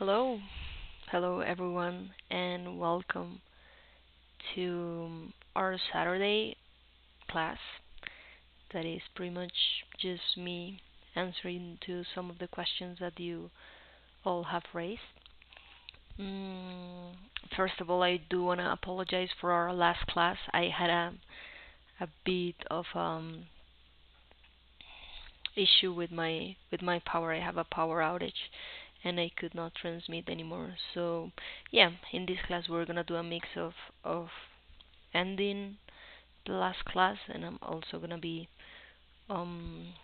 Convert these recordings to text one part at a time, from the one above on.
Hello, hello everyone, and welcome to our Saturday class. That is pretty much just me answering to some of the questions that you all have raised. Mm, First of all, I do want to apologize for our last class. I had a bit of issue with my power. I have a power outage and I could not transmit anymore. So yeah, in this class we're gonna do a mix of ending the last class, and I'm also gonna be um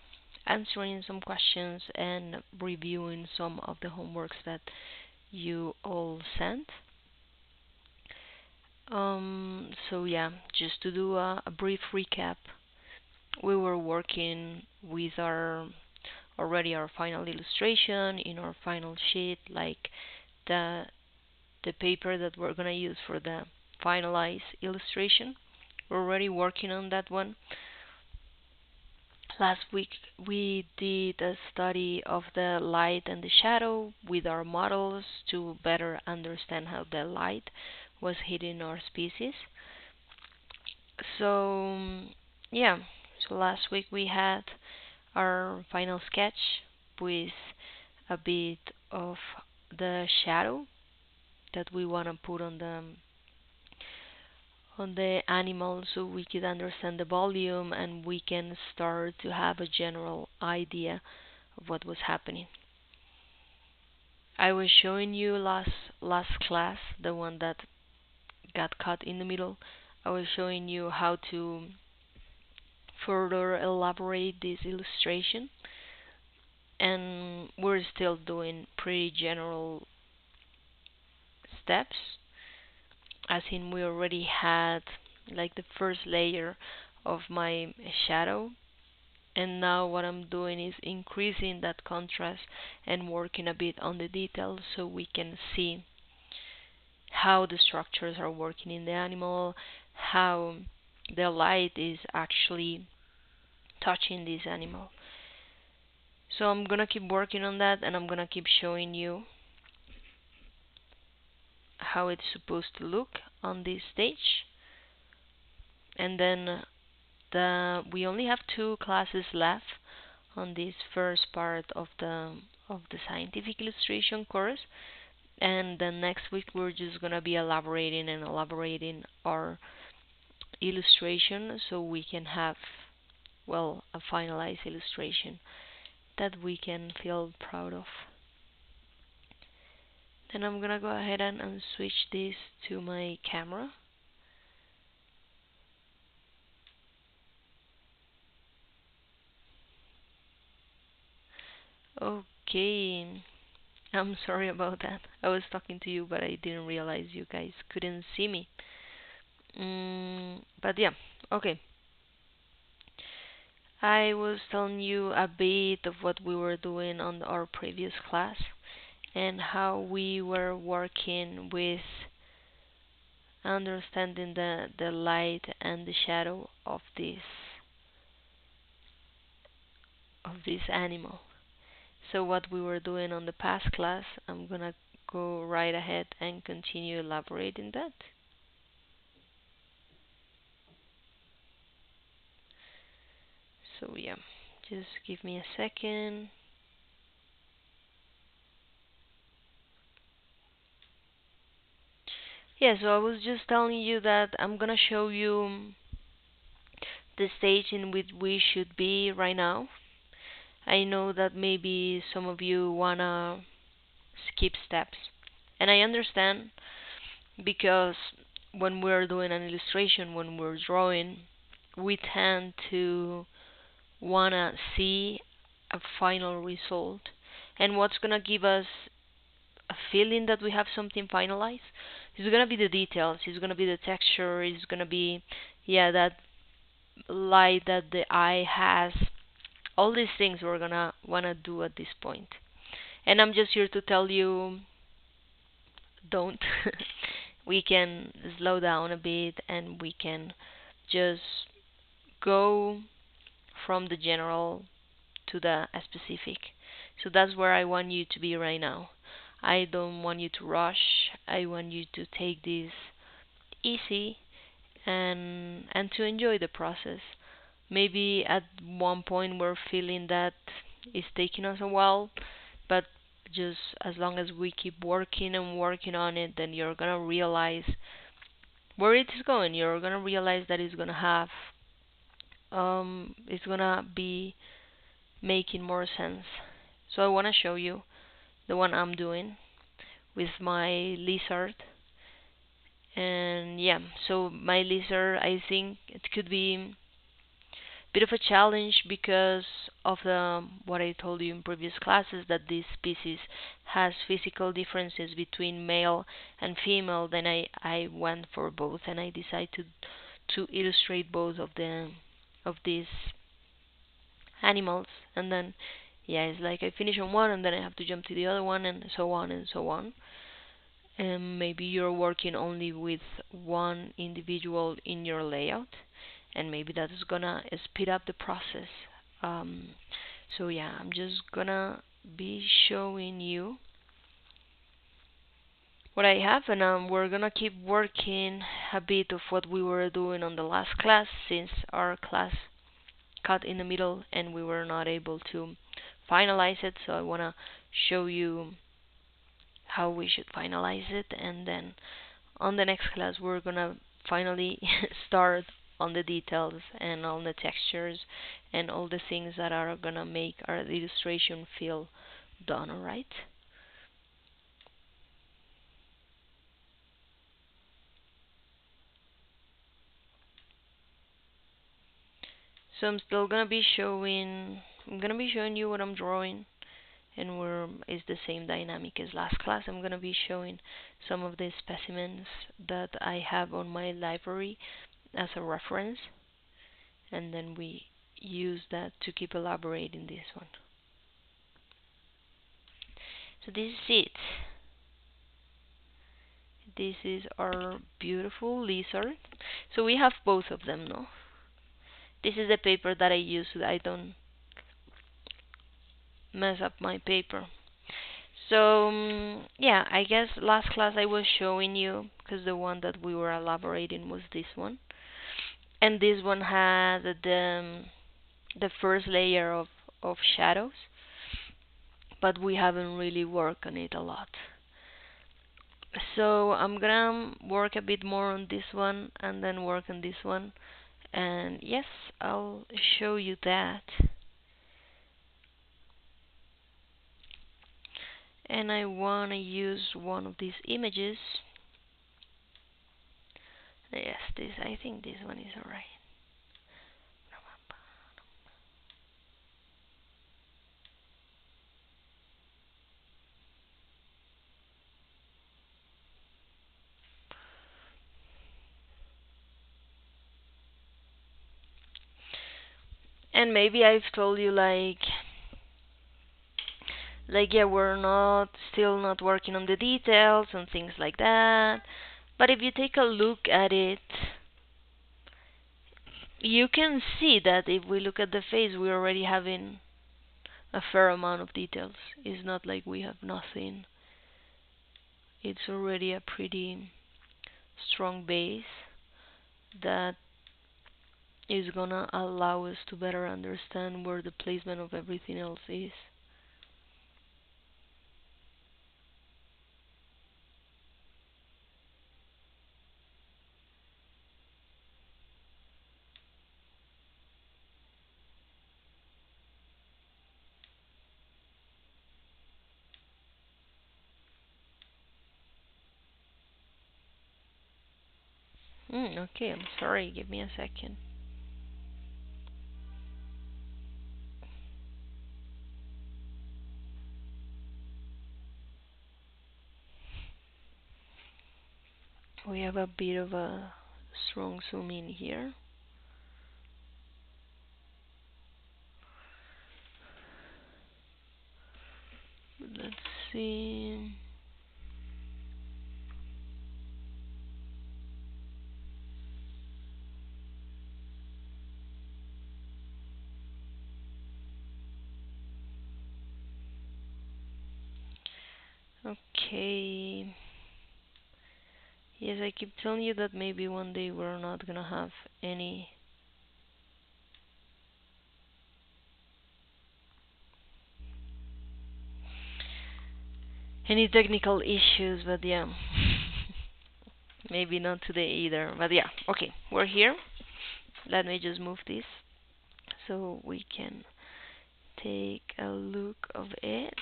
answering some questions and reviewing some of the homeworks that you all sent. So yeah, just to do a brief recap, we were working with our final illustration in our final sheet, like the the paper that we're gonna use for the finalized illustration. We're already working on that one. Last week we did a study of the light and the shadow with our models to better understand how the light was hitting our species. So yeah, so last week we had our final sketch with a bit of the shadow that we want to put on the animal so we could understand the volume and we can start to have a general idea of what was happening. I was showing you last class, the one that got cut in the middle. I was showing you how to further elaborate this illustration, and we're still doing pretty general steps, as in we already had like the first layer of my shadow, and now what I'm doing is increasing that contrast and working a bit on the details so we can see how the structures are working in the animal, how the light is actually touching this animal. So I'm gonna keep working on that, and I'm gonna keep showing you how it's supposed to look on this stage. And then we only have two classes left on this first part of the scientific illustration course, and then next week we're just gonna be elaborating our illustration so we can have, well, a finalized illustration that we can feel proud of. Then I'm gonna go ahead and switch this to my camera. Okay, I'm sorry about that. I was talking to you, but I didn't realize you guys couldn't see me. But yeah, okay. I was telling you a bit of what we were doing on our previous class and how we were working with understanding the light and the shadow of this animal. So what we were doing on the past class, I'm gonna go right ahead and continue elaborating that. So yeah, just give me a second. Yeah, so I was just telling you that I'm gonna show you the stage in which we should be right now. I know that maybe some of you wanna skip steps, and I understand, because when we're doing an illustration, when we're drawing, we tend to wanna see a final result. And what's gonna give us a feeling that we have something finalized is gonna be the details, it's gonna be the texture, it's gonna be, yeah, that light that the eye has. All these things we're gonna wanna do at this point. And I'm just here to tell you, don't. We can slow down a bit and we can just go from the general to the specific. So that's where I want you to be right now. I don't want you to rush. I want you to take this easy and to enjoy the process. Maybe at one point we're feeling that it's taking us a while, but just as long as we keep working and working on it, then you're gonna realize where it is going. You're gonna realize that it's gonna be making more sense. So I wanna show you the one I'm doing with my lizard. And yeah, so my lizard, I think it could be bit of a challenge because of the what I told you in previous classes, that this species has physical differences between male and female. Then I went for both, and I decided to illustrate both of these animals. And then yeah, it's like I finish on one and then I have to jump to the other one, and so on and so on. And maybe you're working only with one individual in your layout, and maybe that's gonna speed up the process. Um, so yeah, I'm just gonna be showing you what I have, and we're gonna keep working a bit of what we were doing on the last class, since our class cut in the middle and we were not able to finalize it. So I wanna show you how we should finalize it, and then on the next class we're gonna finally start on the details and on the textures and all the things that are gonna make our illustration feel done. Alright, so I'm gonna be showing you what I'm drawing, and where is the same dynamic as last class. I'm gonna be showing some of the specimens that I have on my library as a reference, and then we use that to keep elaborating this one. So this is it. This is our beautiful lizard. So we have both of them, no? This is the paper that I use so that I don't mess up my paper. So yeah, I guess last class I was showing you, because the one that we were elaborating was this one, and this one had the first layer of shadows, but we haven't really worked on it a lot. So I'm gonna work a bit more on this one and then work on this one, and yes, I'll show you that. And I wanna use one of these images. Yes, this, I think this one is alright. And maybe I've told you like yeah, we're not still not working on the details and things like that. But if you take a look at it, you can see that if we look at the face, we're already having a fair amount of details. It's not like we have nothing. It's already a pretty strong base that is gonna allow us to better understand where the placement of everything else is. Okay, I'm sorry, give me a second. We have a bit of a strong zoom in here. Let's see. Okay. Yes, I keep telling you that maybe one day we're not gonna have any technical issues, but yeah. Maybe not today either. But yeah, okay. We're here. Let me just move this so we can take a look of it.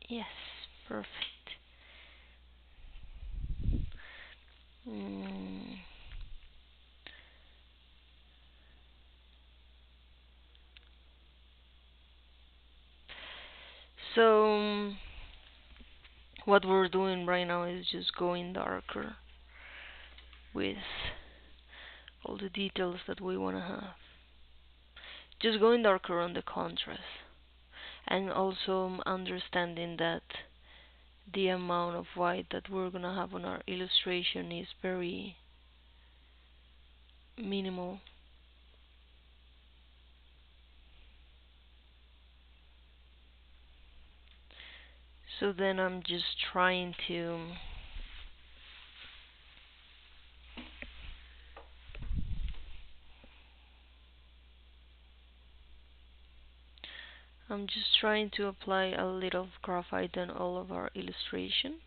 Yes, perfect. Mm. So what we're doing right now is just going darker with all the details that we want to have. Just going darker on the contrast, and also understanding that the amount of white that we're gonna have on our illustration is very minimal. So then I'm just trying to apply a little graphite on all of our illustration.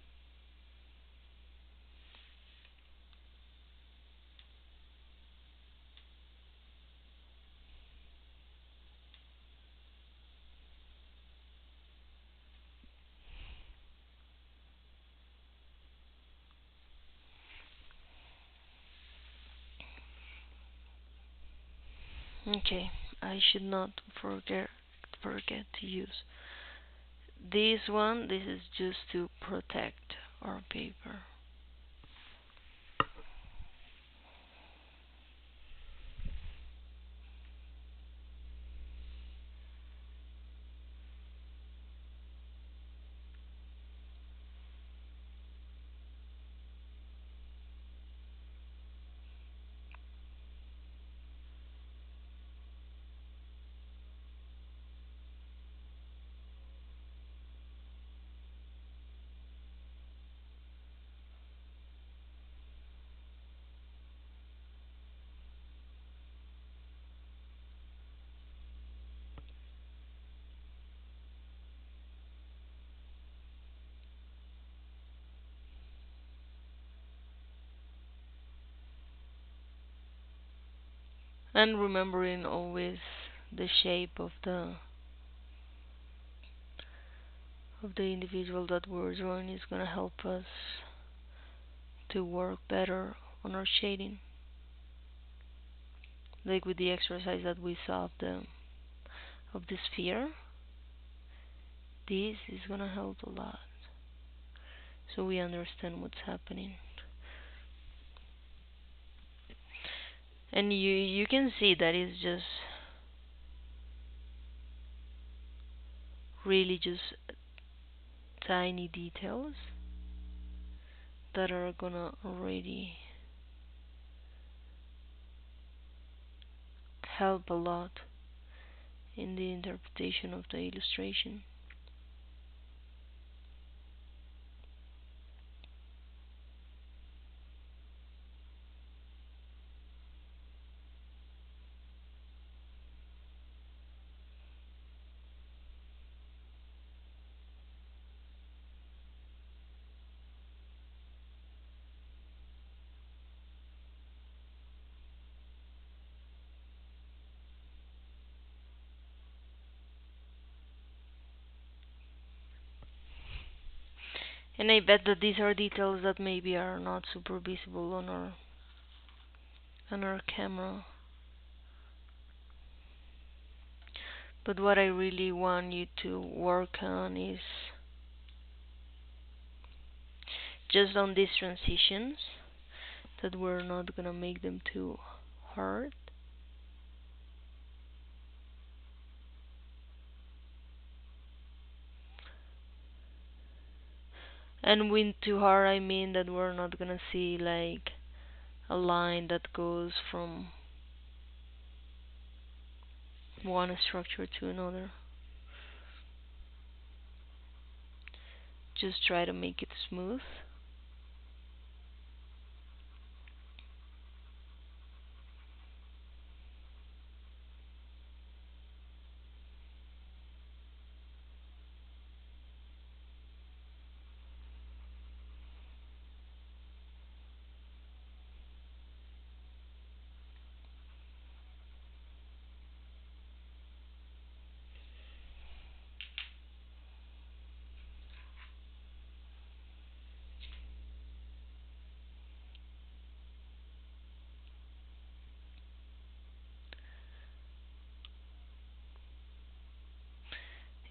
Okay, I should not forget to use this one. This is just to protect our paper. And remembering always the shape of the individual that we're drawing is gonna help us to work better on our shading. Like with the exercise that we saw of the sphere, this is gonna help a lot, so we understand what's happening. And you can see that it's just really just tiny details that are gonna already help a lot in the interpretation of the illustration. And I bet that these are details that maybe are not super visible on our camera. But what I really want you to work on is just on these transitions, that we're not gonna make them too hard. And with too hard, I mean that we're not gonna see like a line that goes from one structure to another. Just try to make it smooth.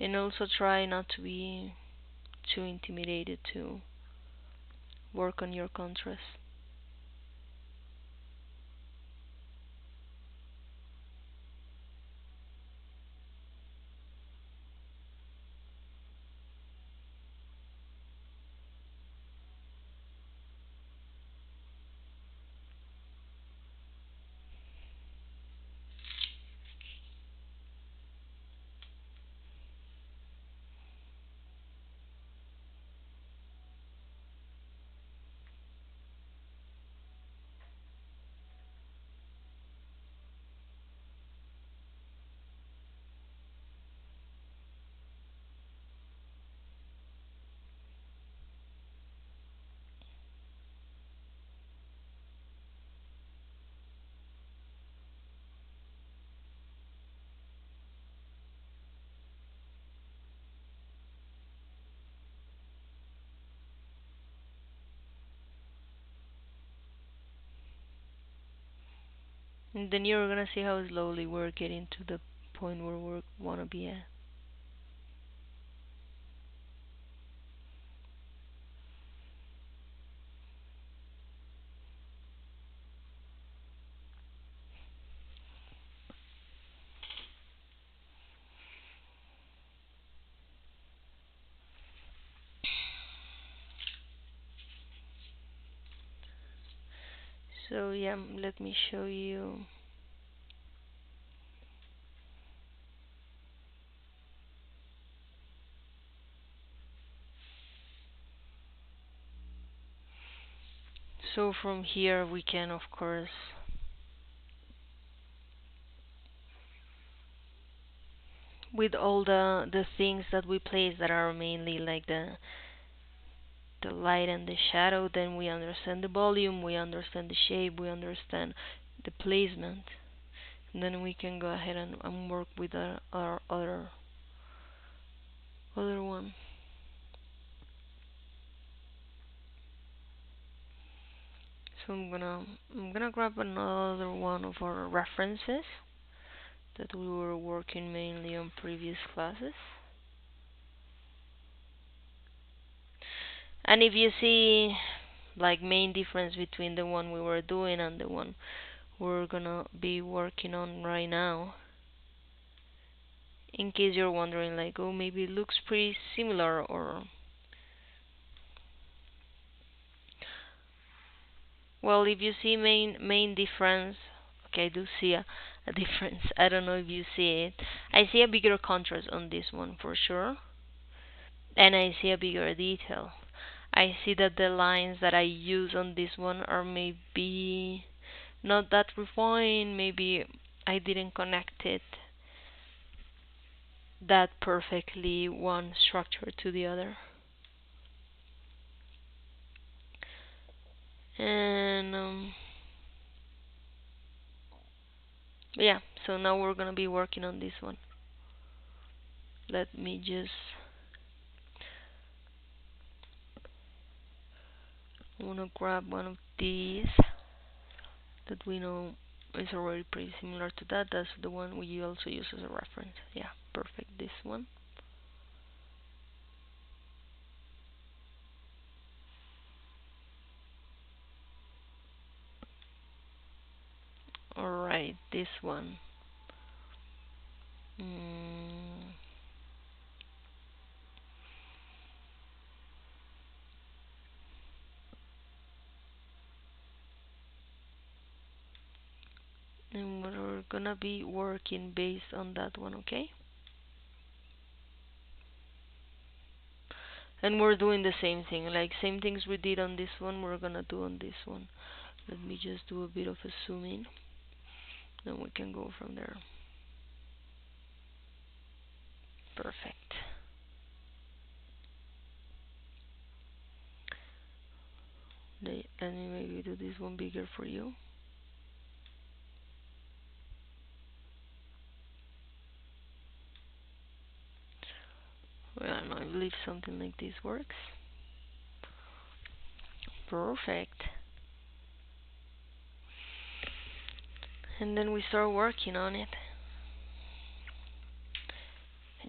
And also try not to be too intimidated to work on your contrast. And then you're gonna see how slowly we're getting to the point where we wanna be at. So yeah, let me show you. So from here we can of course, with all the things that we place that are mainly like the light and the shadow, then we understand the volume, we understand the shape, we understand the placement. And then we can go ahead and work with our other one. So I'm gonna grab another one of our references that we were working mainly on previous classes. And if you see like main difference between the one we were doing and the one we're gonna be working on right now, in case you're wondering like, oh, maybe it looks pretty similar, or well, if you see main difference, okay, I do see a difference. I don't know if you see it. I see a bigger contrast on this one for sure, and I see a bigger detail. I see that the lines that I use on this one are maybe not that refined. Maybe I didn't connect it that perfectly one structure to the other. And yeah, so now we're gonna be working on this one. Let me just, I wanna grab one of these that we know is already pretty similar to that. That's the one we also use as a reference. Yeah, perfect. This one. Alright, this one. Mm, and we're gonna be working based on that one, okay? And we're doing the same thing, like same things we did on this one, we're gonna do on this one. Let me just do a bit of a zoom in, then we can go from there. Perfect. Let me maybe do this one bigger for you. Well, I believe something like this works. Perfect. And then we start working on it.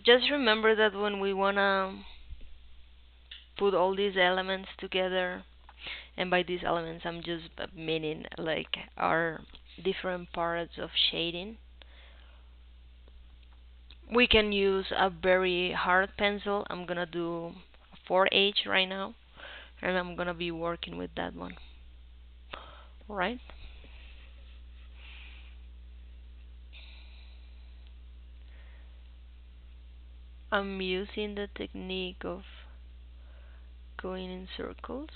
Just remember that when we wanna put all these elements together, and by these elements I'm just meaning like our different parts of shading, we can use a very hard pencil. I'm gonna do 4H right now, and I'm gonna be working with that one. Alright? I'm using the technique of going in circles.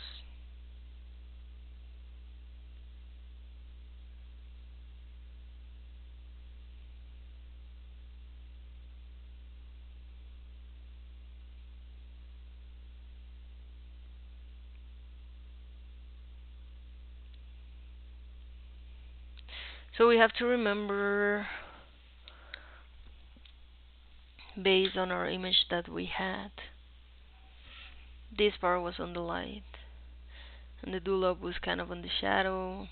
So we have to remember, based on our image that we had, this part was on the light, and the dollop was kind of on the shadow,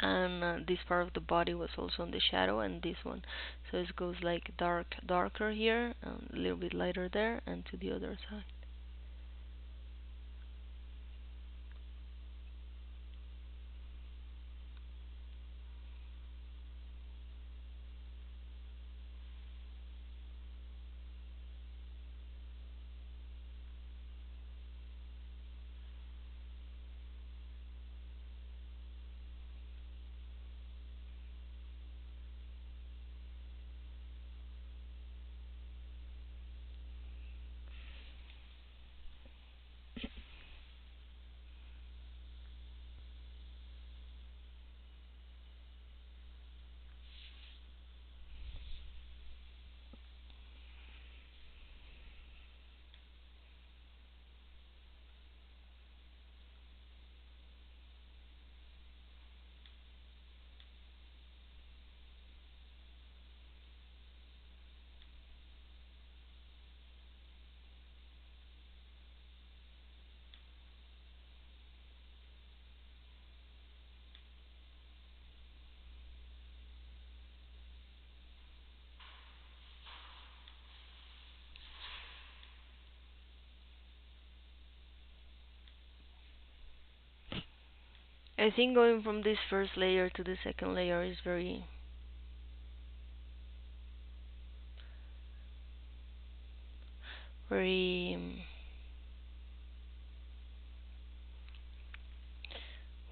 and this part of the body was also on the shadow, and this one. So it goes like darker here, and a little bit lighter there, and to the other side. I think going from this first layer to the second layer is very,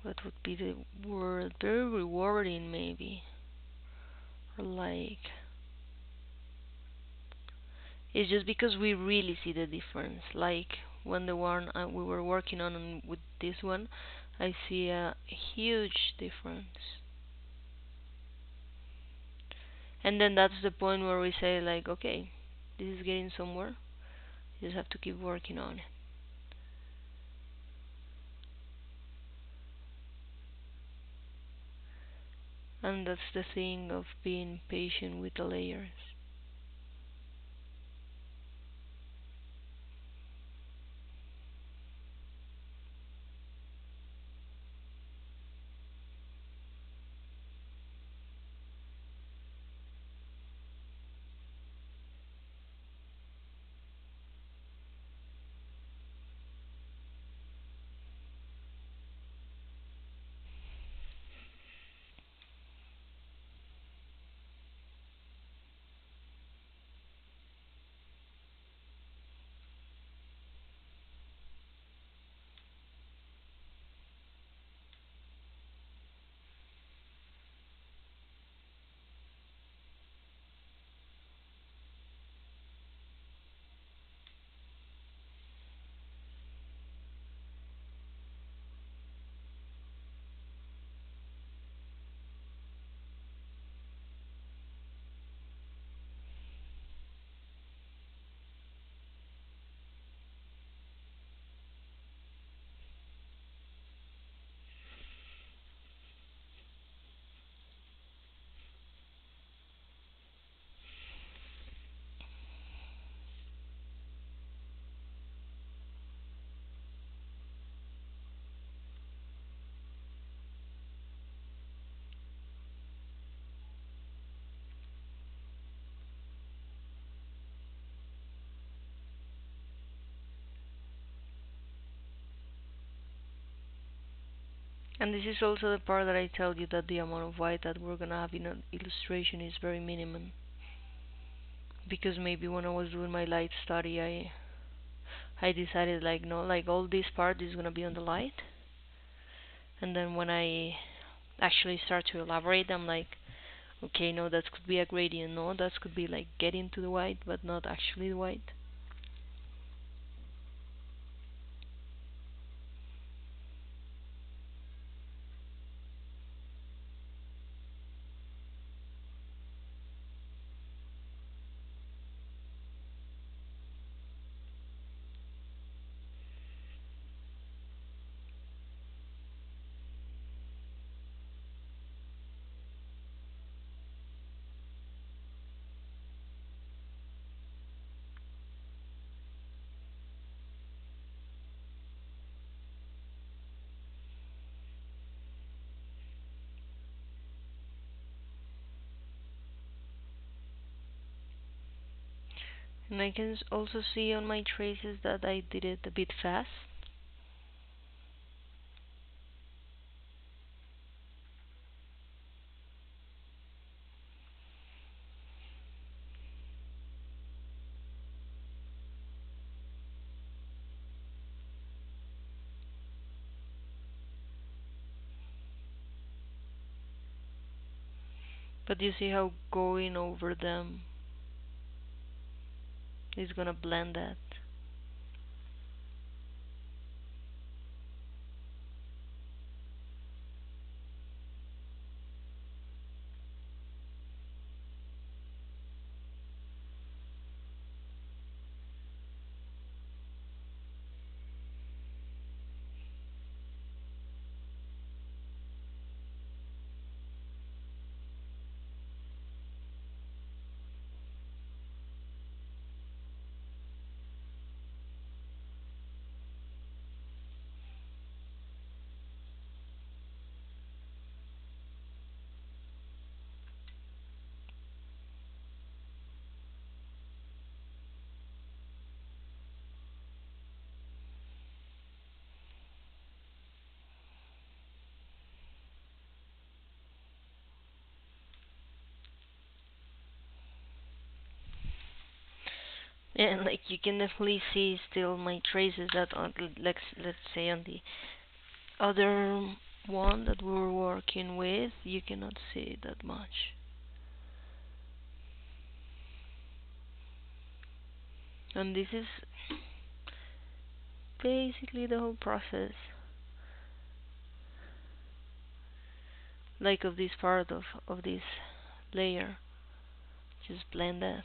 what would be the word? Very rewarding, maybe. Or like, it's just because we really see the difference. Like when the one we were working on and with this one, I see a huge difference. And then that's the point where we say like, okay, this is getting somewhere. You just have to keep working on it. And that's the thing of being patient with the layers. And this is also the part that I tell you that the amount of white that we're gonna have in an illustration is very minimum. Because maybe when I was doing my light study, I decided like no, like all this part is gonna be on the light, and then when I actually start to elaborate, I'm like, okay, no, that could be a gradient, no, that could be like getting to the white, but not actually the white. And I can also see on my traces that I did it a bit fast. But you see how going over them is gonna blend that. And like you can definitely see still my traces that on let's say on the other one that we were working with, you cannot see that much. And this is basically the whole process, like of this part of this layer. Just blend that.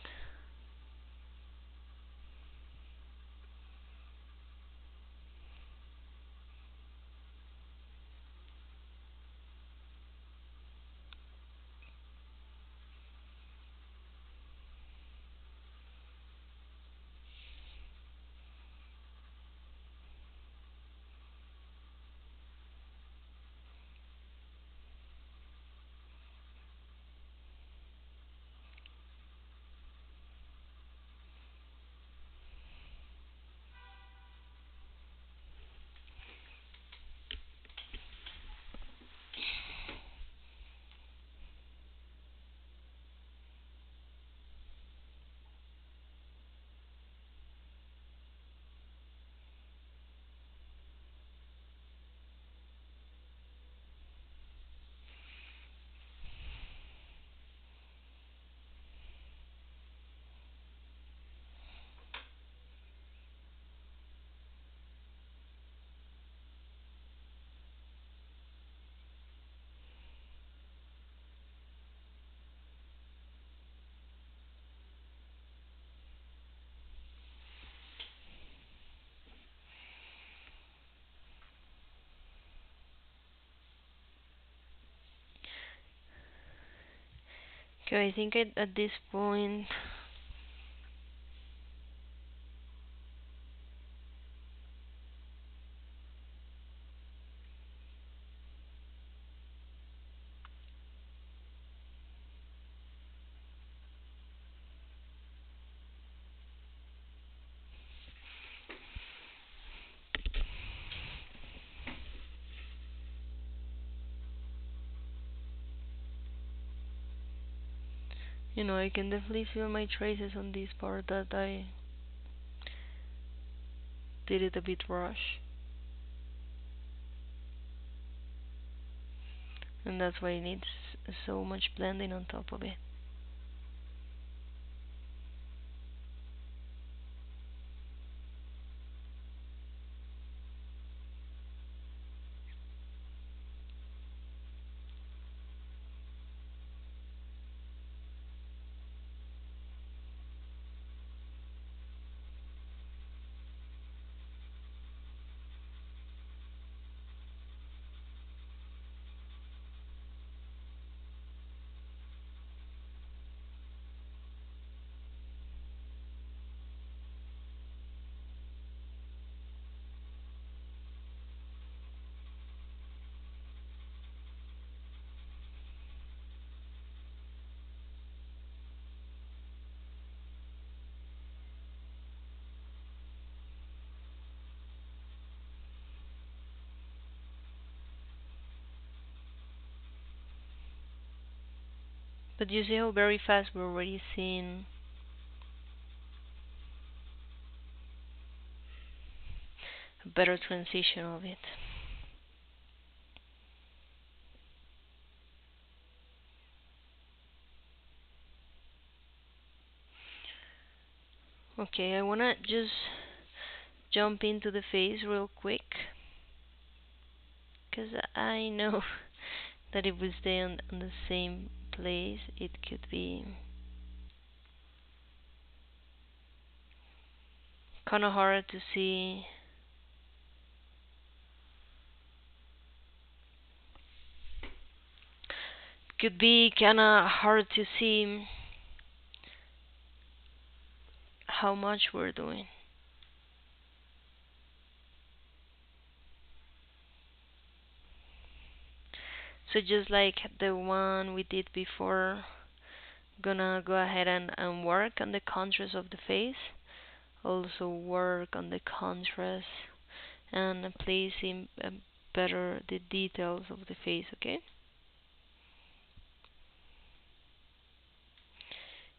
Okay, I think at this point, I can definitely feel my traces on this part that I did it a bit rush. And that's why it needs so much blending on top of it. But you see how very fast we're already seeing a better transition of it. Okay, I wanna just jump into the face real quick, because I know that if we stay on the same place, it could be kind of hard to see. Could be kind of hard to see how much we're doing. So just like the one we did before, gonna go ahead and work on the contrast of the face. Also work on the contrast and placing better the details of the face, okay?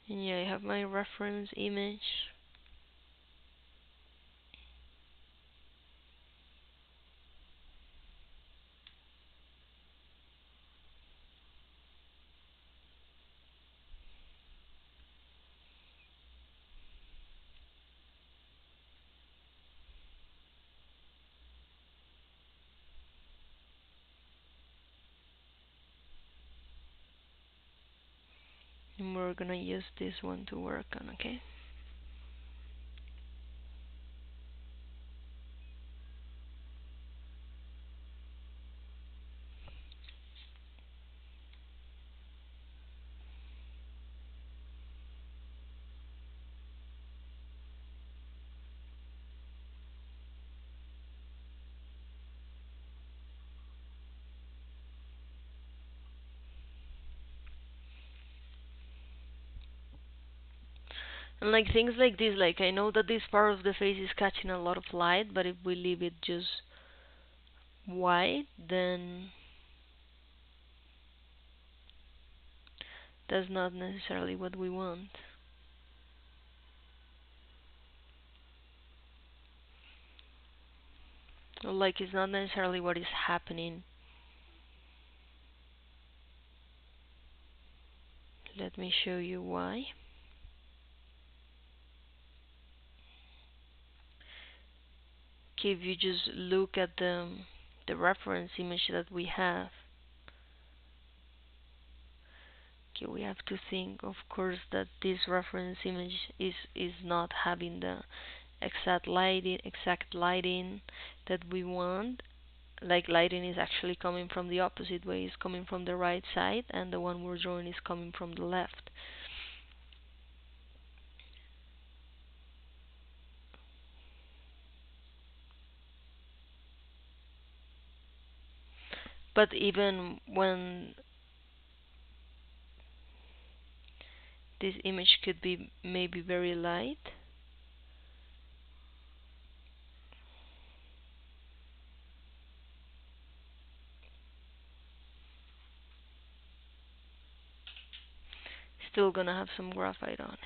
And yeah, I have my reference image. And we're gonna use this one to work on, okay? And like things like this, like I know that this part of the face is catching a lot of light, but if we leave it just white, then that's not necessarily what we want. Or like it's not necessarily what is happening. Let me show you why. Okay, if you just look at the reference image that we have, okay, we have to think, of course, that this reference image is not having the exact lighting that we want. Like lighting is actually coming from the opposite way, it's coming from the right side, and the one we're drawing is coming from the left. But even when this image could be maybe very light, Still gonna have some graphite on it.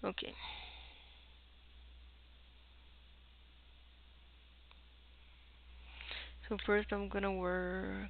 Okay. So first I'm gonna work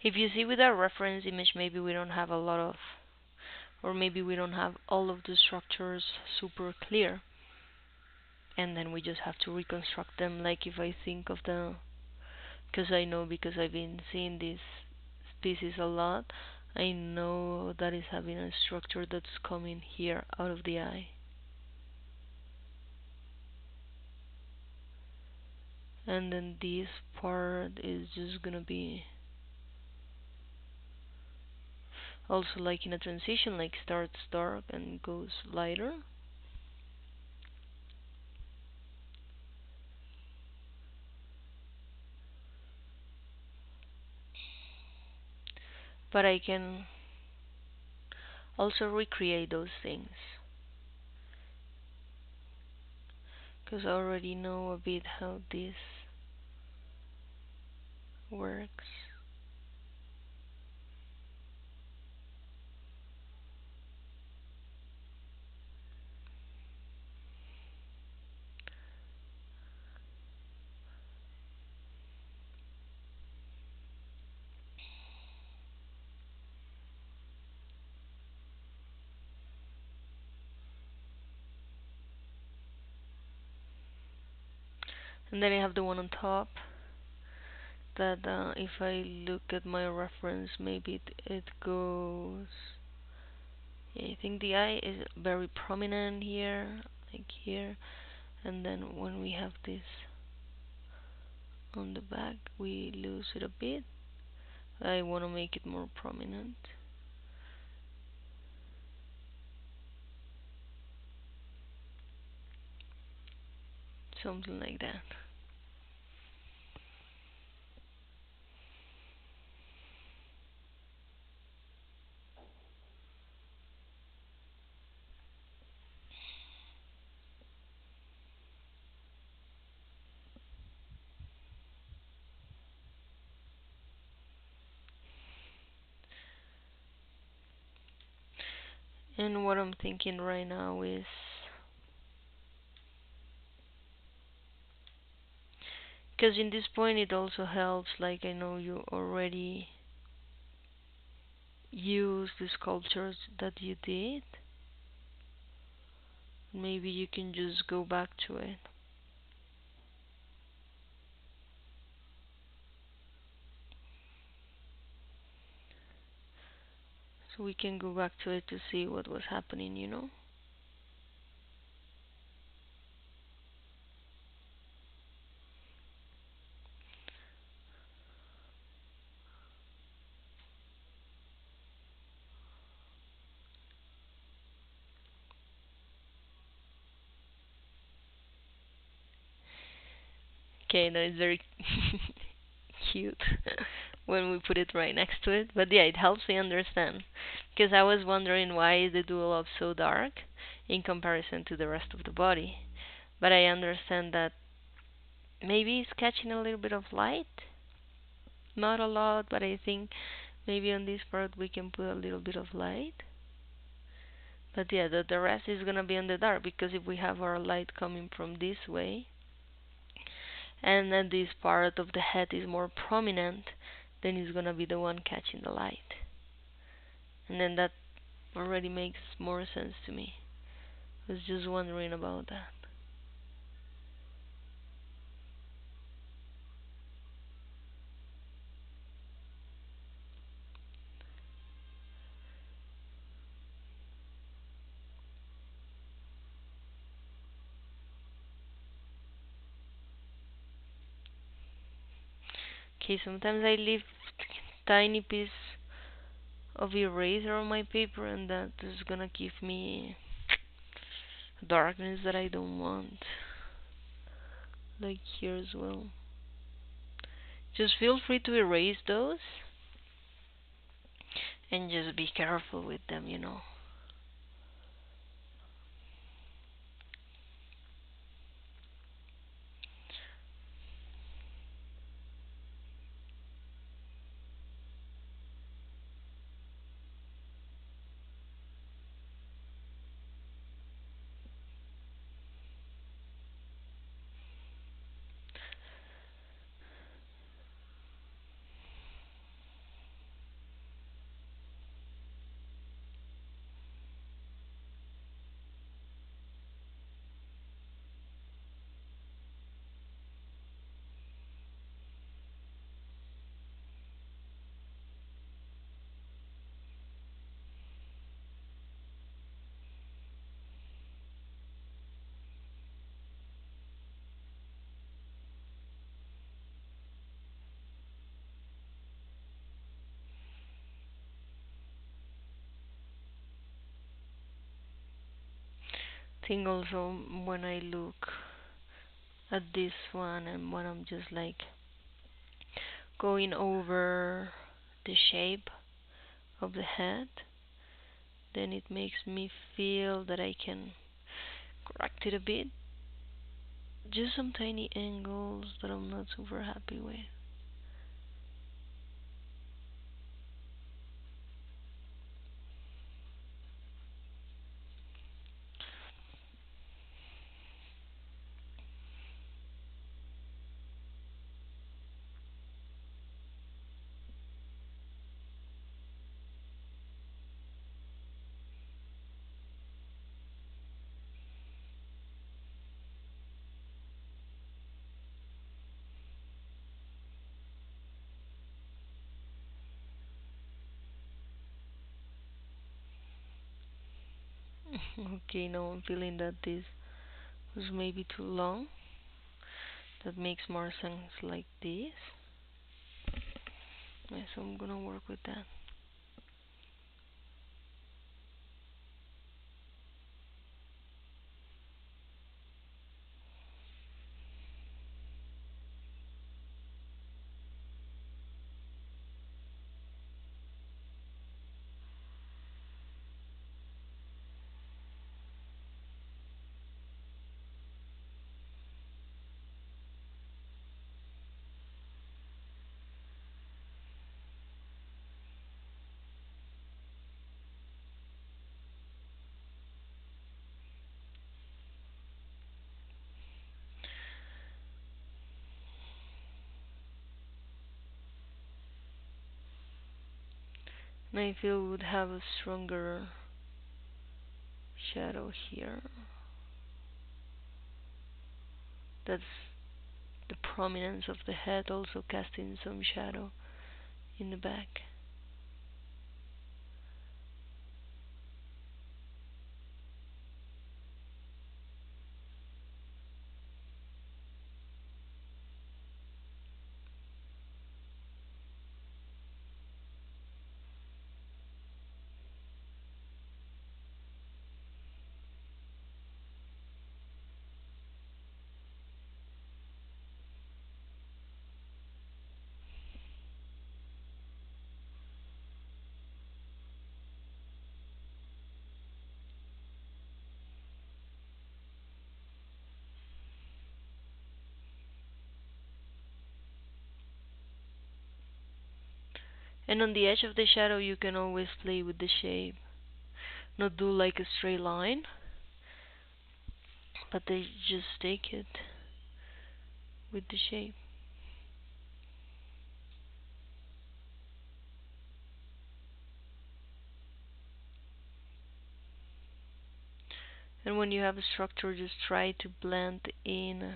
if you see with our reference image, maybe we don't have a lot of, or maybe we don't have all of the structures super clear, and then we just have to reconstruct them. Like if I think of the, because I know, because I've been seeing this species a lot, I know that is having a structure that's coming here out of the eye. And then this part is just gonna be also like in a transition, like starts dark and goes lighter. But I can also recreate those things because I already know a bit how this works. And then I have the one on top that if I look at my reference, maybe it goes. I think the eye is very prominent here, like here, and then when we have this on the back, we lose it a bit. I want to make it more prominent. Something like that. And what I'm thinking right now is, because in this point it also helps, like I know you already use the sculptures that you did. Maybe you can just go back to it. So we can go back to it to see what was happening, you know? Okay, that is very cute when we put it right next to it. But yeah, it helps me understand. Because I was wondering why is the dual lobe so dark in comparison to the rest of the body. But I understand that maybe it's catching a little bit of light. Not a lot, but I think maybe on this part we can put a little bit of light. But yeah, the rest is gonna be on the dark because if we have our light coming from this way, and then this part of the head is more prominent, then it's gonna be the one catching the light. And then that already makes more sense to me. I was just wondering about that. Okay, sometimes I leave tiny piece of eraser on my paper and that is gonna give me darkness that I don't want. Like here as well. Just feel free to erase those and just be careful with them, you know. Think also when I look at this one and when I'm just like going over the shape of the head, then it makes me feel that I can correct it a bit. Just some tiny angles that I'm not super happy with. Okay, now I'm feeling that this was maybe too long. That makes more sense like this. Yeah, so I'm gonna work with that. And I feel we would have a stronger shadow here. That's the prominence of the head also casting some shadow in the back. And on the edge of the shadow you can always play with the shape. Not do like a straight line, but they just take it with the shape. And when you have a structure, just try to blend in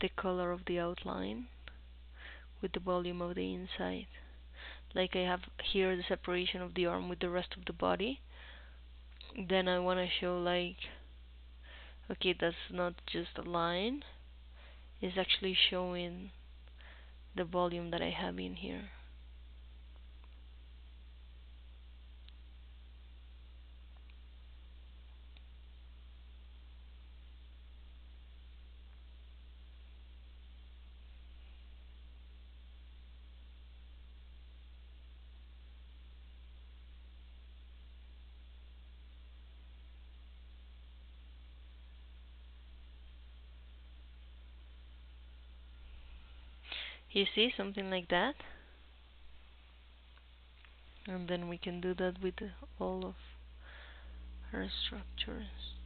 the color of the outline with the volume of the inside. Like I have here the separation of the arm with the rest of the body. Then I want to show like, okay, that's not just a line, it's actually showing the volume that I have in here. You see, something like that? And then we can do that with all of our structures.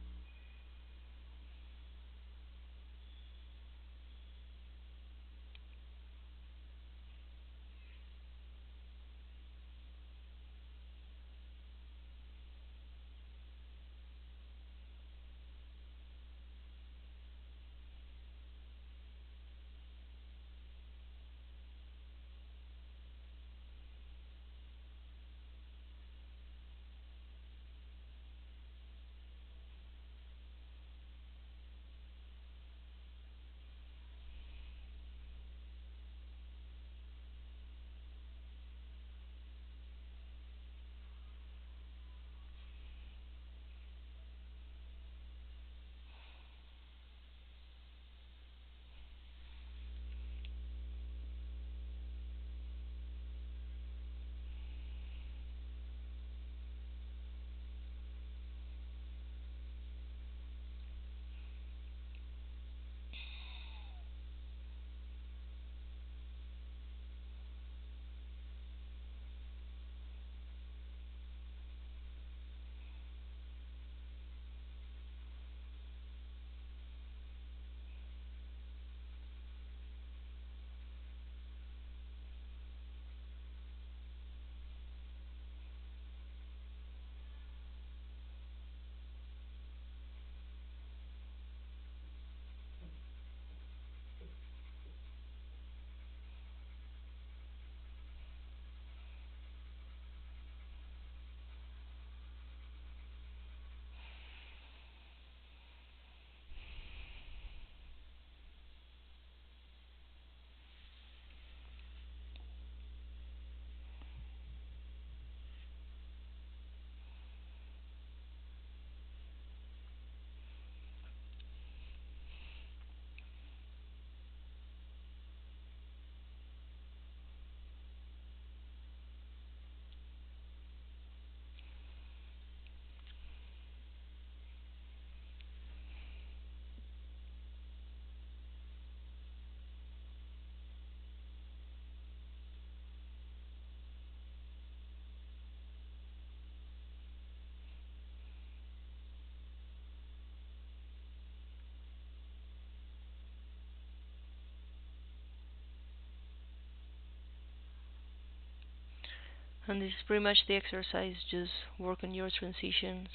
And this is pretty much the exercise. Just work on your transitions,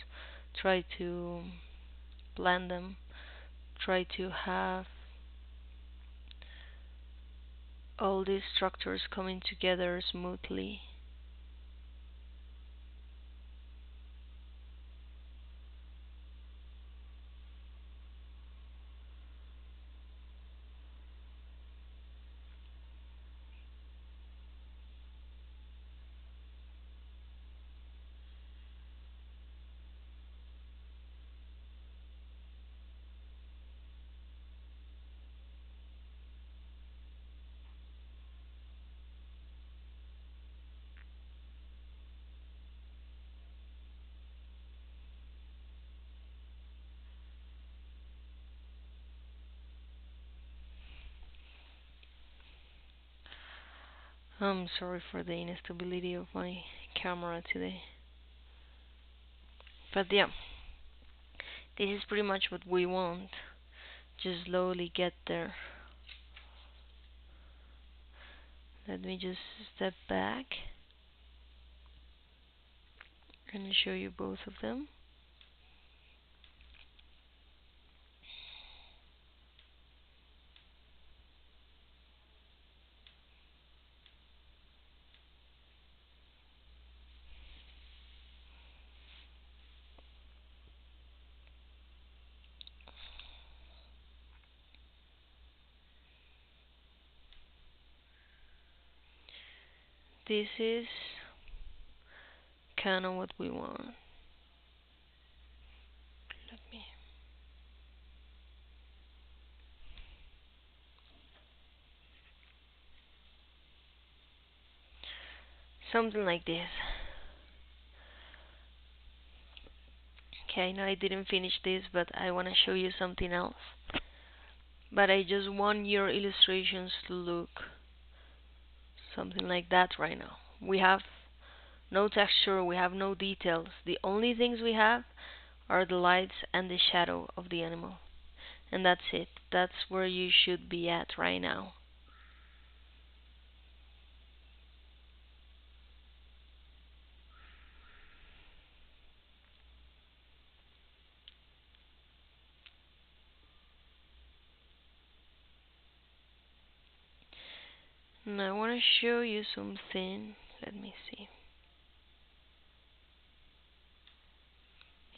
try to blend them, try to have all these structures coming together smoothly. I'm sorry for the instability of my camera today. But yeah, this is pretty much what we want. Just slowly get there. Let me just step back and show you both of them. This is kind of what we want. Let me. Something like this. Okay, now I didn't finish this, but I want to show you something else. But I just want your illustrations to look something like that right now. We have no texture, we have no details. The only things we have are the lights and the shadow of the animal. And that's it. That's where you should be at right now. And I want to show you something. Let me see.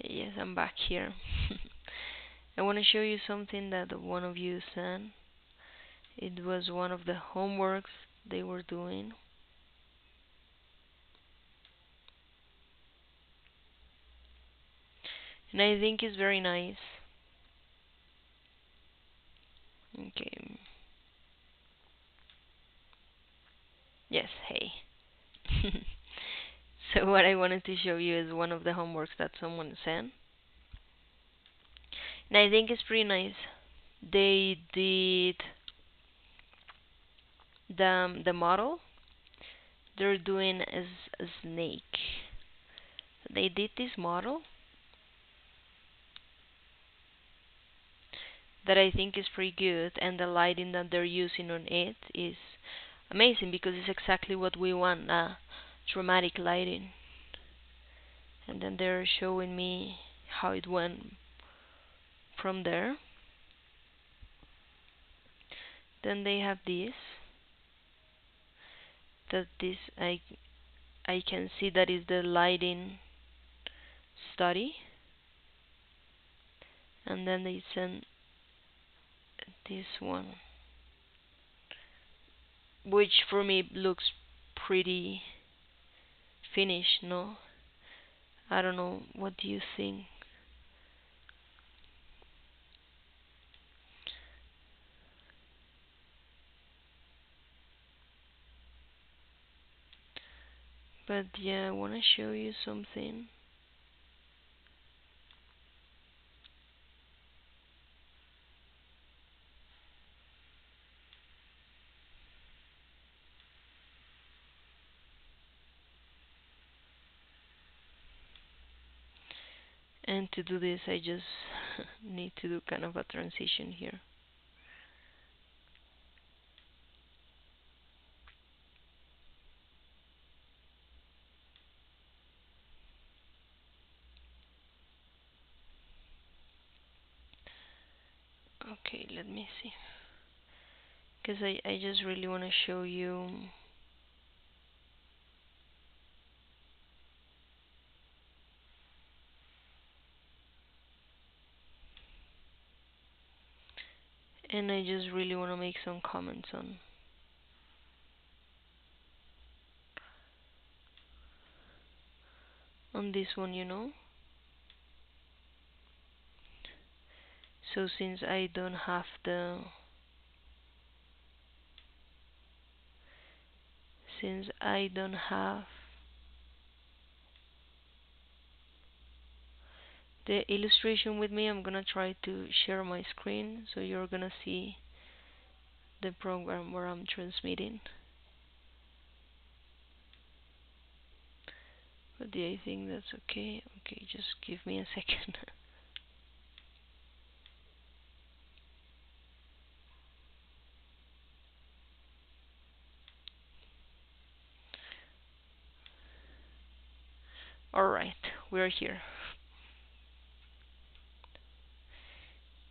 Yes, I'm back here. I want to show you something that one of you sent. It was one of the homeworks they were doing. And I think it's very nice. Okay. Yes, hey. So what I wanted to show you is one of the homeworks that someone sent. And I think it's pretty nice. They did the model. They're doing as a snake. They did this model that I think is pretty good, and the lighting that they're using on it is amazing because it's exactly what we want, dramatic lighting. And then they're showing me how it went from there. Then they have this, that this I can see that is the lighting study. And then they send this one, which for me looks pretty finished, no? I don't know, what do you think? But yeah, I want to show you something. And to do this, I just need to do kind of a transition here. Okay, let me see. Because I just really want to show you. And I just really want to make some comments on this one, you know. So since I don't have the illustration with me, I'm gonna try to share my screen so you're gonna see the program where I'm transmitting. But do I think that's okay? Okay, just give me a second. Alright, we're here.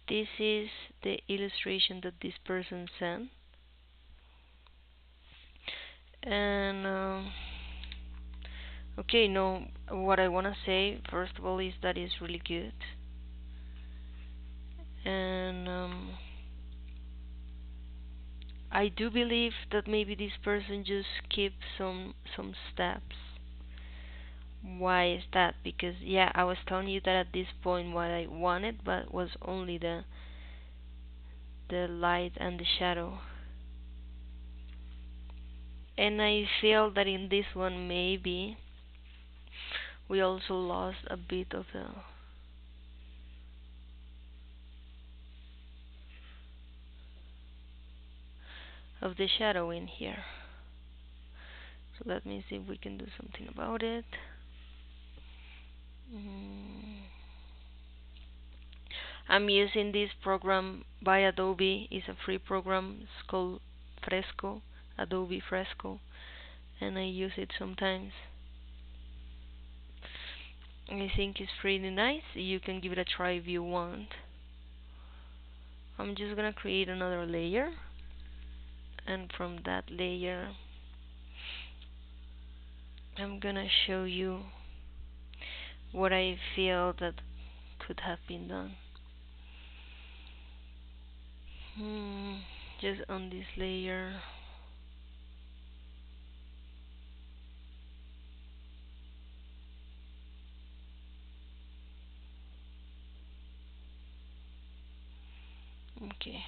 This is the illustration that this person sent. And okay, no, what I want to say first of all is that it's really good. And I do believe that maybe this person just skipped some steps. Why is that? Because yeah, I was telling you that at this point what I wanted, but was only the light and the shadow. And I feel that in this one maybe we also lost a bit of the shadow in here. So let me see if we can do something about it. Mm. I'm using this program by Adobe. It's a free program. It's called Fresco, Adobe Fresco, and I use it sometimes. I think it's pretty nice. You can give it a try if you want. I'm just gonna create another layer, and from that layer I'm gonna show you what I feel that could have been done. Just on this layer. Okay.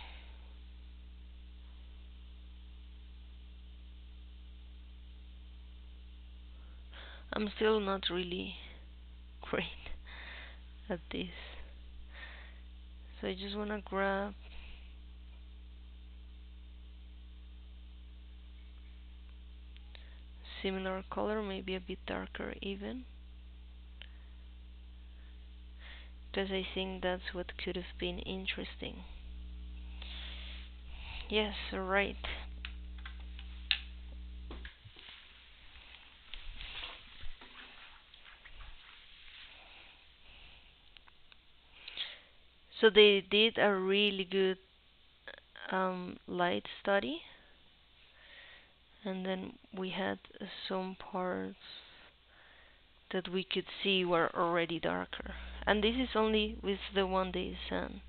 I'm still not really great at this. So I just wanna grab similar color, maybe a bit darker even, because I think that's what could have been interesting. Yes, right. So they did a really good light study, and then we had some parts that we could see were already darker. And this is only with the one day sun.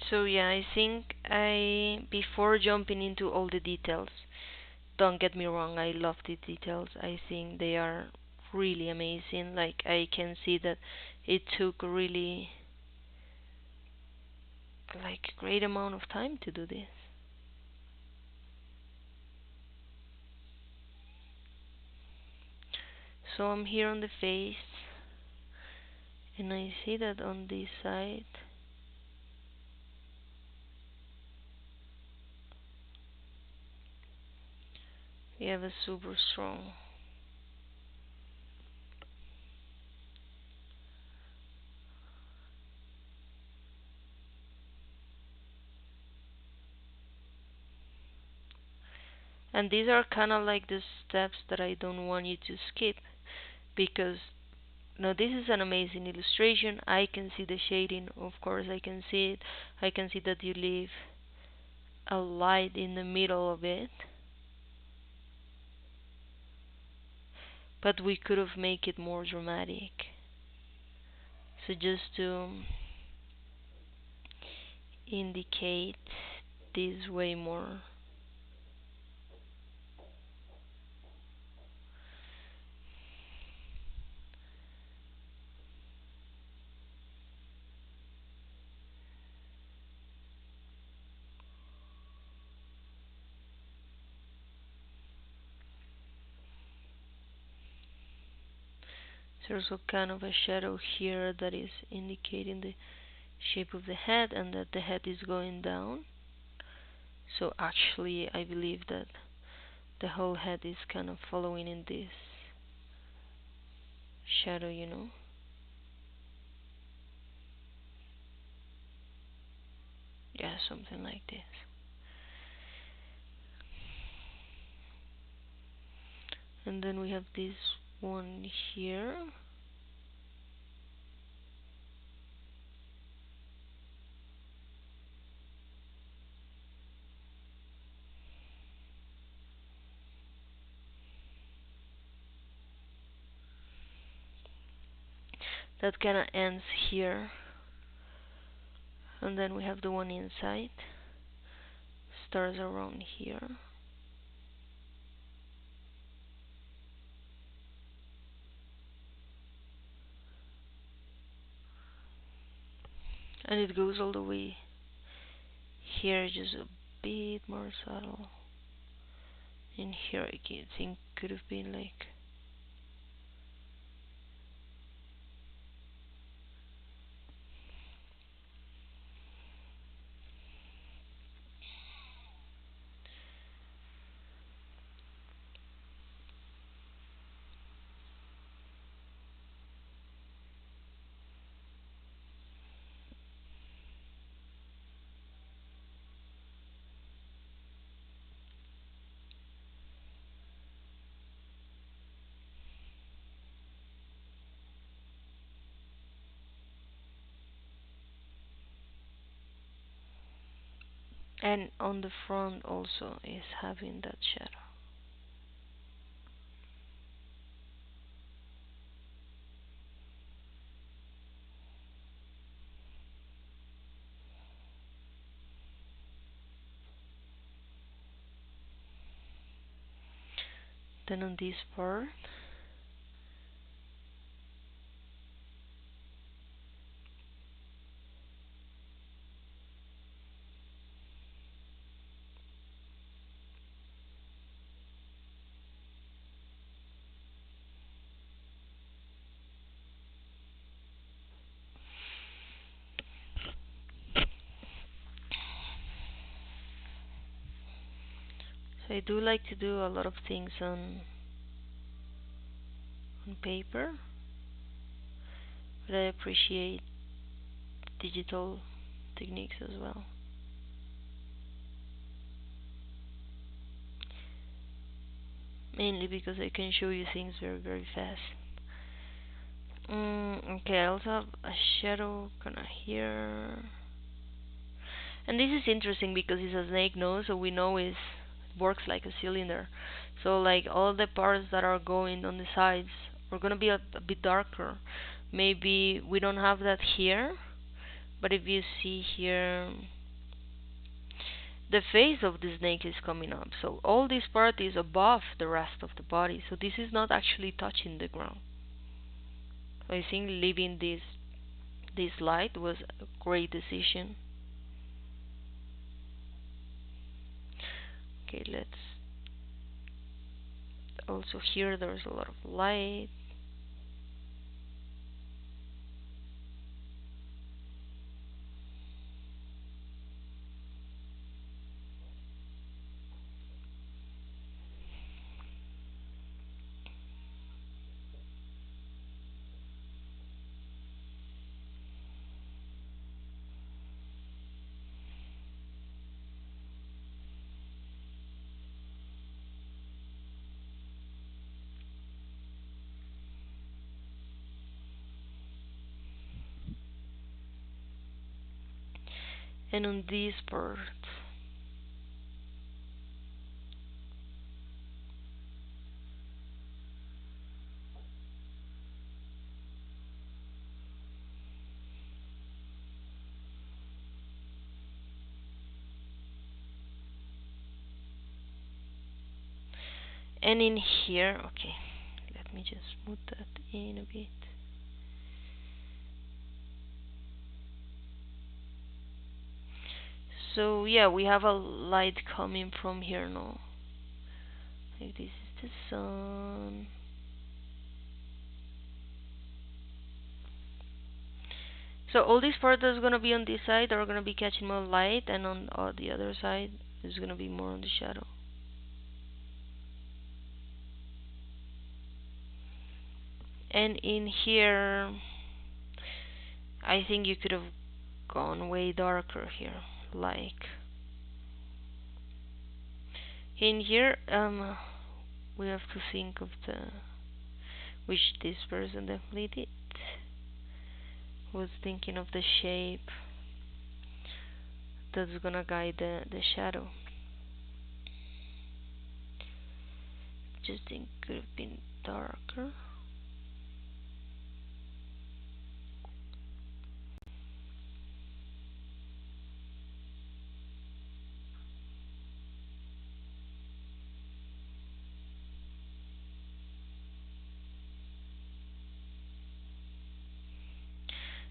So yeah, I think before jumping into all the details, don't get me wrong, I love the details. I think they are really amazing. Like I can see that it took really like a great amount of time to do this. So I'm here on the face, and I see that on this side we have a super strong. And these are kind of like the steps that I don't want you to skip, because now this is an amazing illustration. I can see the shading, of course I can see it. I can see that you leave a light in the middle of it, but we could have made it more dramatic. So just to indicate this way more. There's also kind of a shadow here that is indicating the shape of the head and that the head is going down. So actually I believe that the whole head is kind of following in this shadow. Yeah, something like this. And then we have this one here. That kind of ends here. And then we have the one inside. Starts around here. And it goes all the way here, just a bit more subtle. In here I think could have been like and on the front also is having that shadow. Then on this part, so I do like to do a lot of things on paper, but I appreciate digital techniques as well. Mainly because I can show you things very, very fast. Okay, I also have a shadow kinda here. And this is interesting because it's a snake nose, so we know it works like a cylinder. So like all the parts that are going on the sides are gonna be a bit darker. Maybe we don't have that here, but if you see here, the face of the snake is coming up. So all this part is above the rest of the body. So this is not actually touching the ground. I think leaving this light was a great decision. Okay, let's also here there's a lot of light. And on this part, and in here, okay, let me just move that in a bit. So yeah, we have a light coming from here now. Like this is the sun. So all these parts that's gonna be on this side are gonna be catching more light, and on the other side is gonna be more on the shadow. And in here, I think you could have gone way darker here. Like in here, we have to think of the which this person definitely did. Was thinking of the shape that's gonna guide the shadow. Just think could have been darker.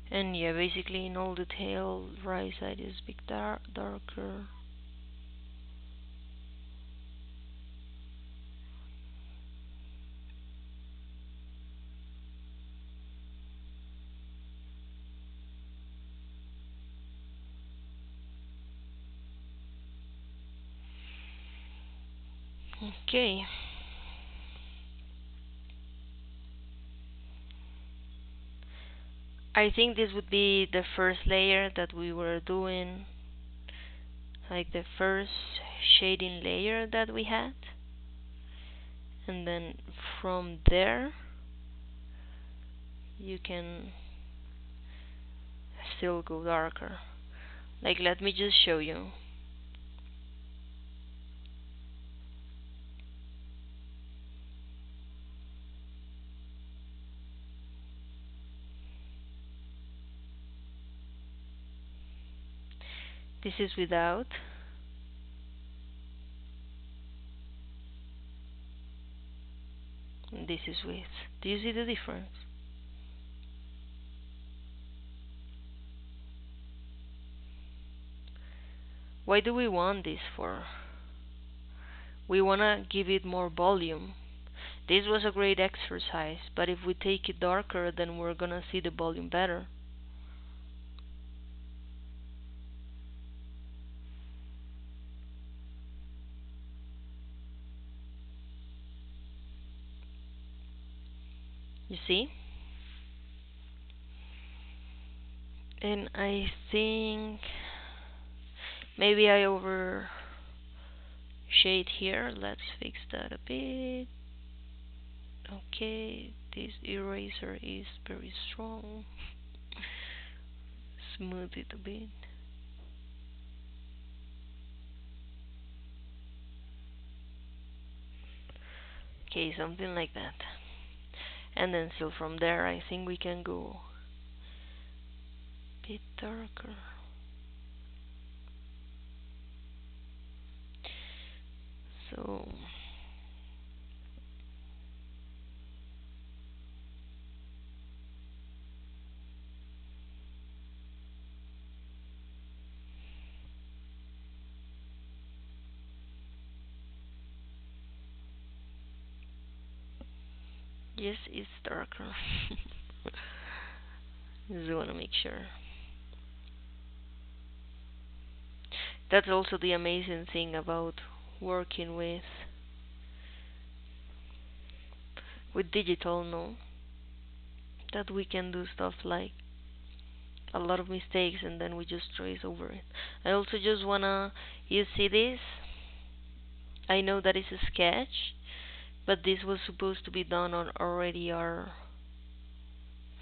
And yeah, basically in all the tail, right side is big darker. Okay. I think this would be the first layer that we were doing, like the first shading layer that we had. And then from there, you can still go darker. Like, let me just show you. This is without. And this is with. Do you see the difference? Why do we want this for? We want to give it more volume. This was a great exercise, but if we take it darker, then we're gonna see the volume better. You see? And I think maybe I over shade here. Let's fix that a bit. Okay, this eraser is very strong. Smooth it a bit. Okay, something like that. And then still from there, I think we can go a bit darker. So yes, it's darker. Just want to make sure. That's also the amazing thing about working with digital, no? That we can do stuff like a lot of mistakes and then we just trace over it. I also just wanna, you see this? I know that it's a sketch, but this was supposed to be done on already our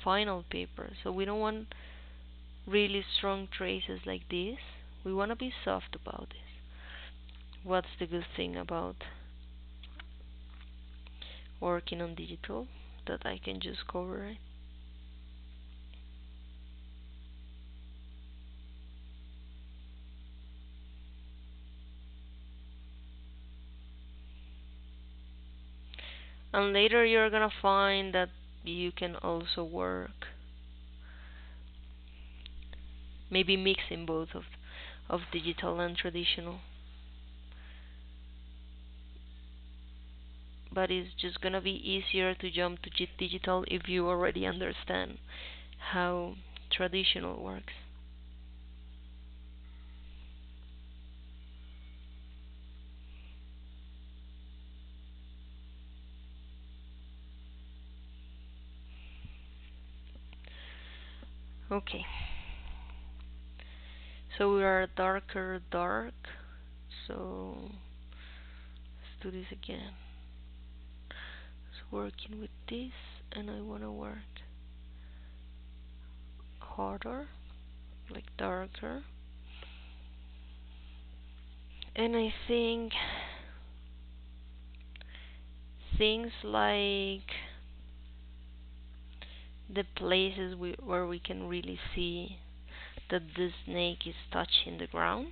final paper, so we don't want really strong traces like this. We want to be soft about this. What's the good thing about working on digital that I can just cover it? And later you're gonna find that you can also work maybe mixing both of digital and traditional. But it's just gonna be easier to jump to digital if you already understand how traditional works. Okay, so we are darker dark. So let's do this again. So working with this, and I wanna work harder, like darker. And I think things like the places where we can really see that the snake is touching the ground,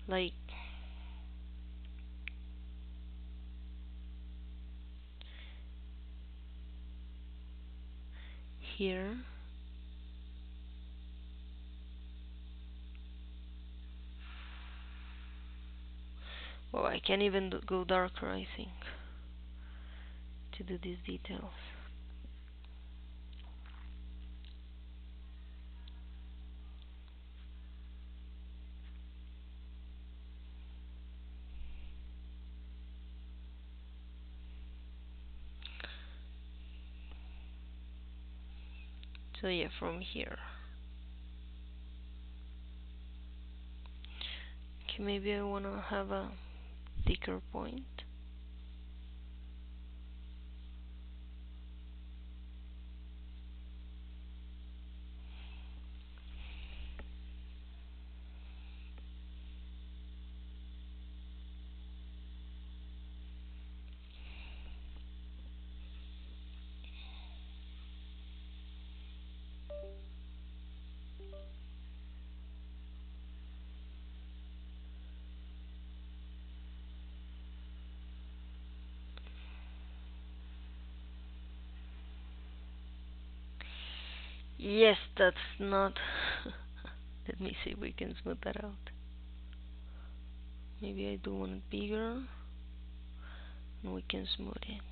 like here. Oh, I can even go darker, I think, to do these details. So yeah, from here. Okay, maybe I wanna have a thicker point. Yes, that's not. Let me see if we can smooth that out. Maybe I do want it bigger, and we can smooth it.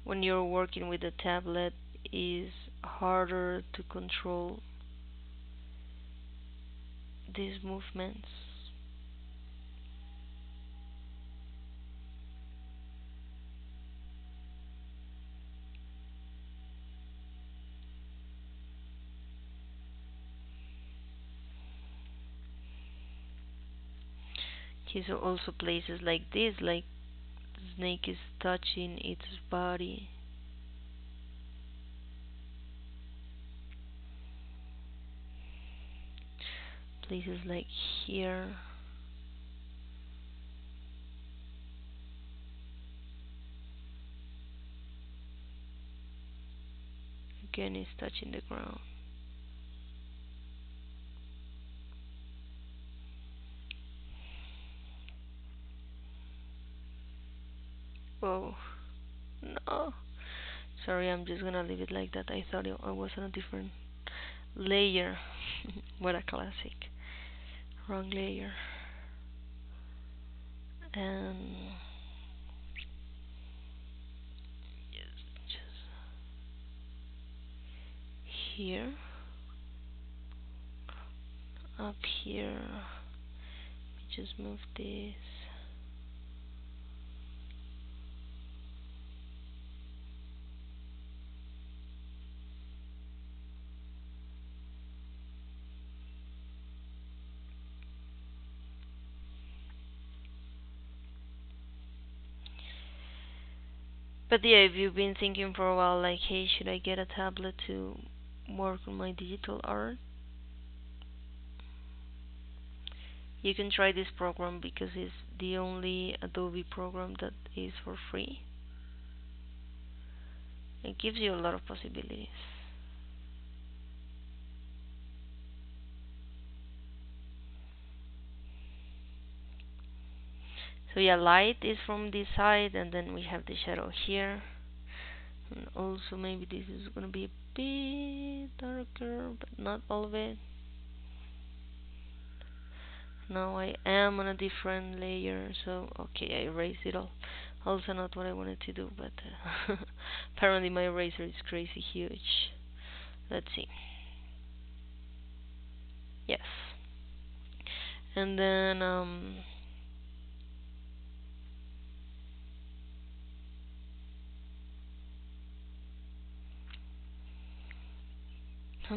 When you're working with a tablet, is harder to control these movements. Okay, so also places like this, like the snake is touching its body. Places like here. Again, it's touching the ground. Oh, no. Sorry, I'm just gonna leave it like that. I thought I was on a different layer. What a classic. Wrong layer. And just here, up here. Let me just move this. But yeah, if you've been thinking for a while, like, hey, should I get a tablet to work on my digital art? You can try this program because it's the only Adobe program that is for free. It gives you a lot of possibilities. So yeah, light is from this side, and then we have the shadow here. And also maybe this is gonna be a bit darker, but not all of it. Now I am on a different layer, so okay, I erased it all. Also not what I wanted to do, but apparently my eraser is crazy huge. Let's see. Yes. And then on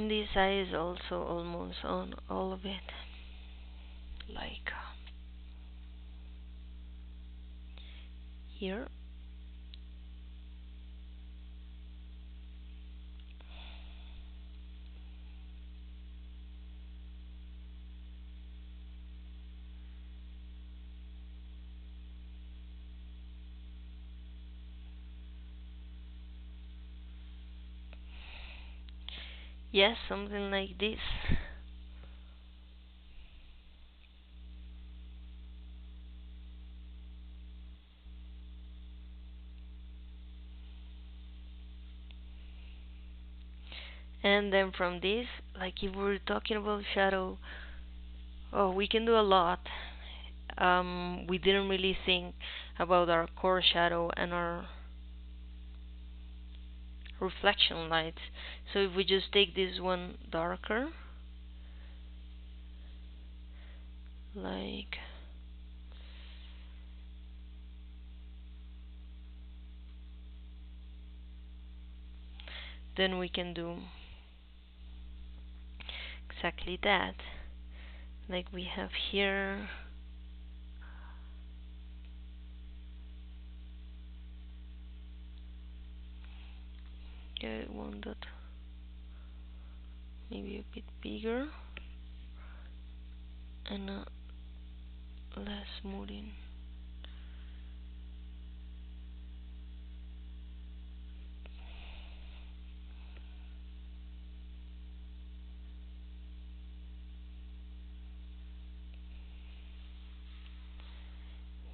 this side is also almost on all of it. Like here. Yes, something like this. And then from this, like if we're talking about shadow, oh, we can do a lot. We didn't really think about our core shadow and our reflection lights. So if we just take this one darker, like then we can do exactly that. Like we have here. Yeah, I want that maybe a bit bigger and less smoothing.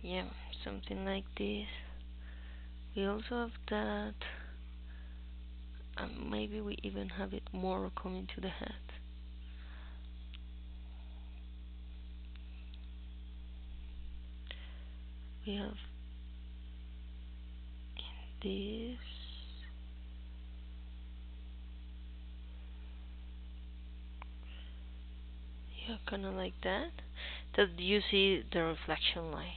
Yeah, something like this. We also have that, and maybe we even have it more coming to the head. We have this. Yeah, kind of like that. That you see the reflection light.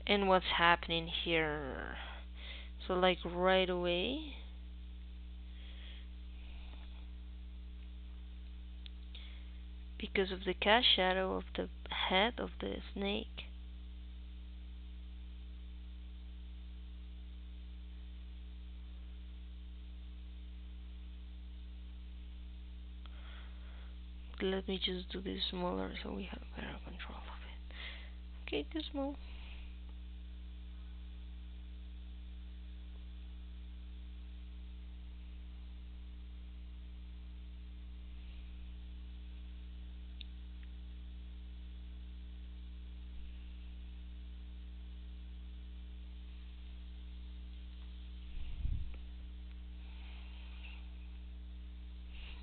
And what's happening here. So like right away, because of the cast shadow of the head of the snake, let me just do this smaller so we have better control of it. Okay, too small.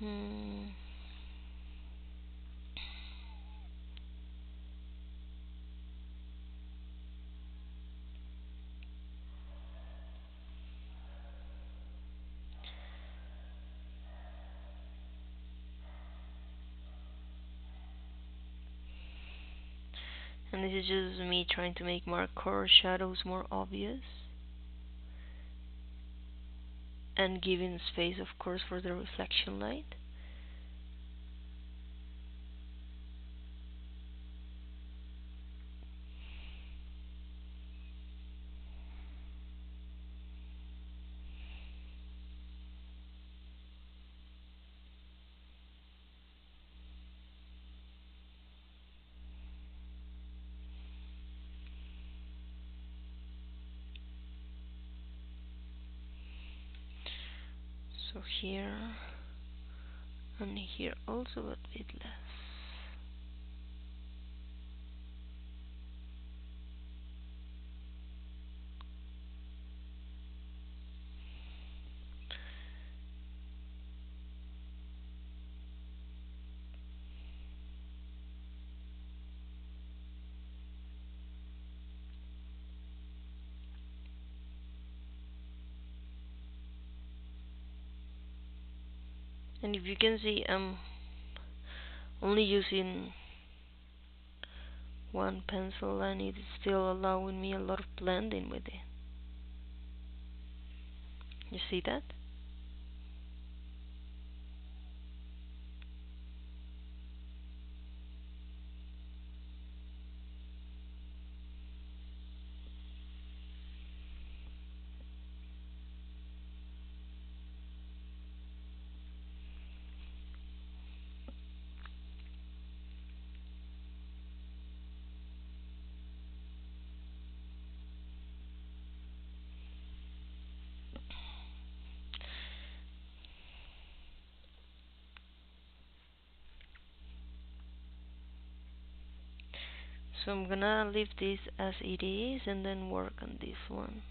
Hmm. And this is just me trying to make my core shadows more obvious and giving space, of course, for the reflection light. So here and here also a bit less. And if you can see, I'm only using one pencil and it's still allowing me a lot of blending with it. You see that? So I'm gonna leave this as it is and then work on this one.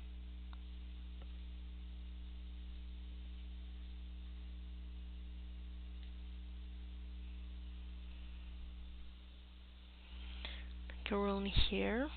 Go around here.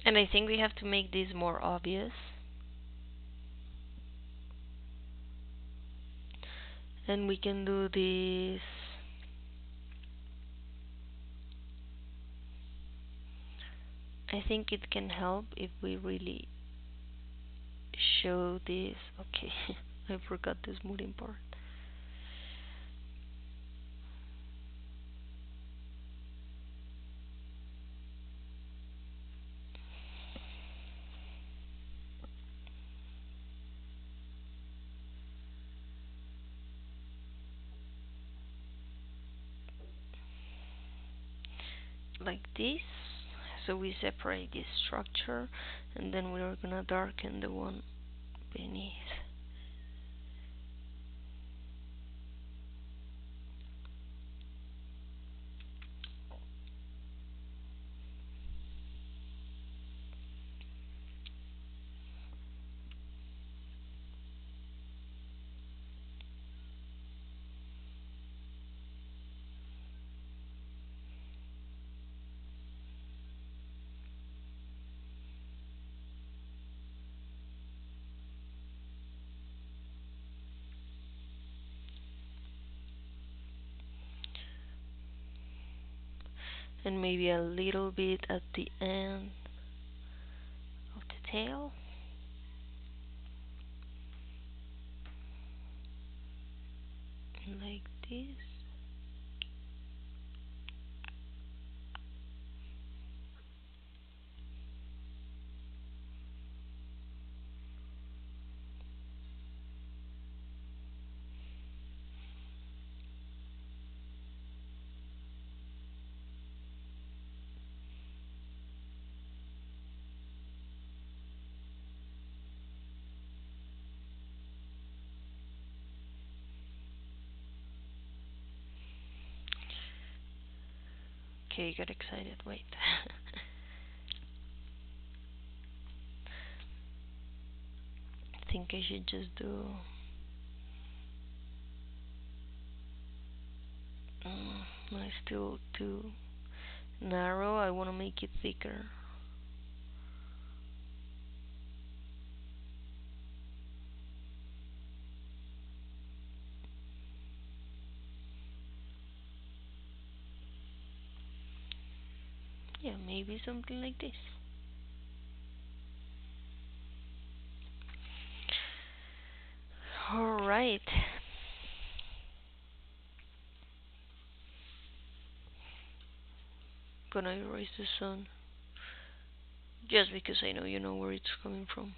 And I think we have to make this more obvious. And we can do this. I think it can help if we really show this. Okay, I forgot the smoothing part. Like this. So we separate this structure and then we're gonna darken the one beneath. And maybe a little bit at the end of the tail. Like this. Okay, got excited. Wait. I think I should just do It's still too narrow. I want to make it thicker. Yeah, maybe something like this. Alright. Gonna erase the sun. Just because I know you know where it's coming from.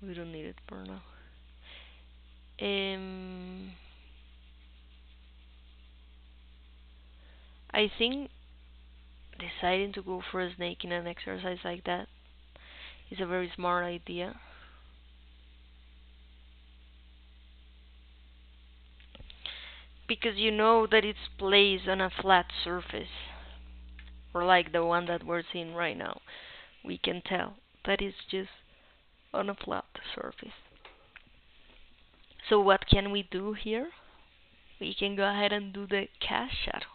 We don't need it for now. I think deciding to go for a snake in an exercise like that is a very smart idea. Because you know that it's placed on a flat surface, or like the one that we're seeing right now. We can tell that it's just on a flat surface. So what can we do here? We can go ahead and do the cast shadow.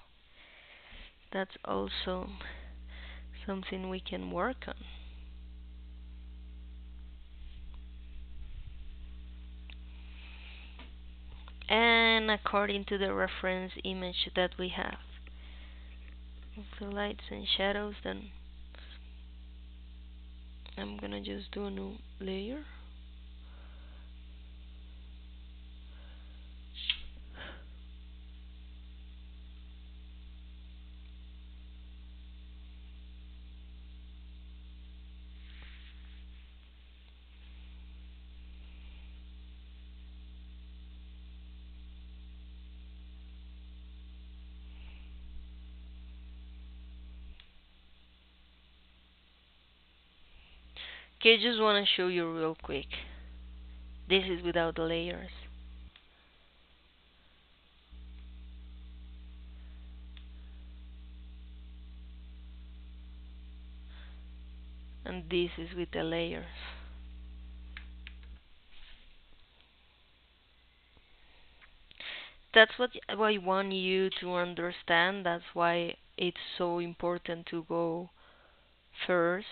That's also something we can work on. And according to the reference image that we have of the lights and shadows, then I'm gonna just do a new layer. Okay, just want to show you real quick. This is without the layers. And this is with the layers. That's what I want you to understand. That's why it's so important to go first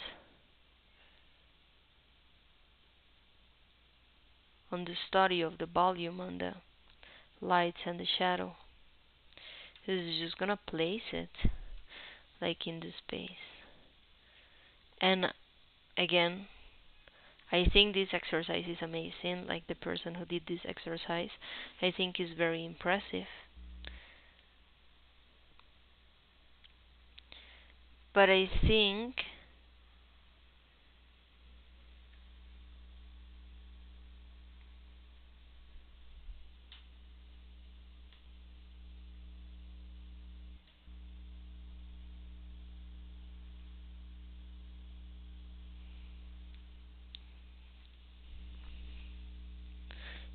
on the study of the volume and the lights and the shadow. This is just gonna place it like in the space. And again, I think this exercise is amazing. Like the person who did this exercise, I think is very impressive. But I think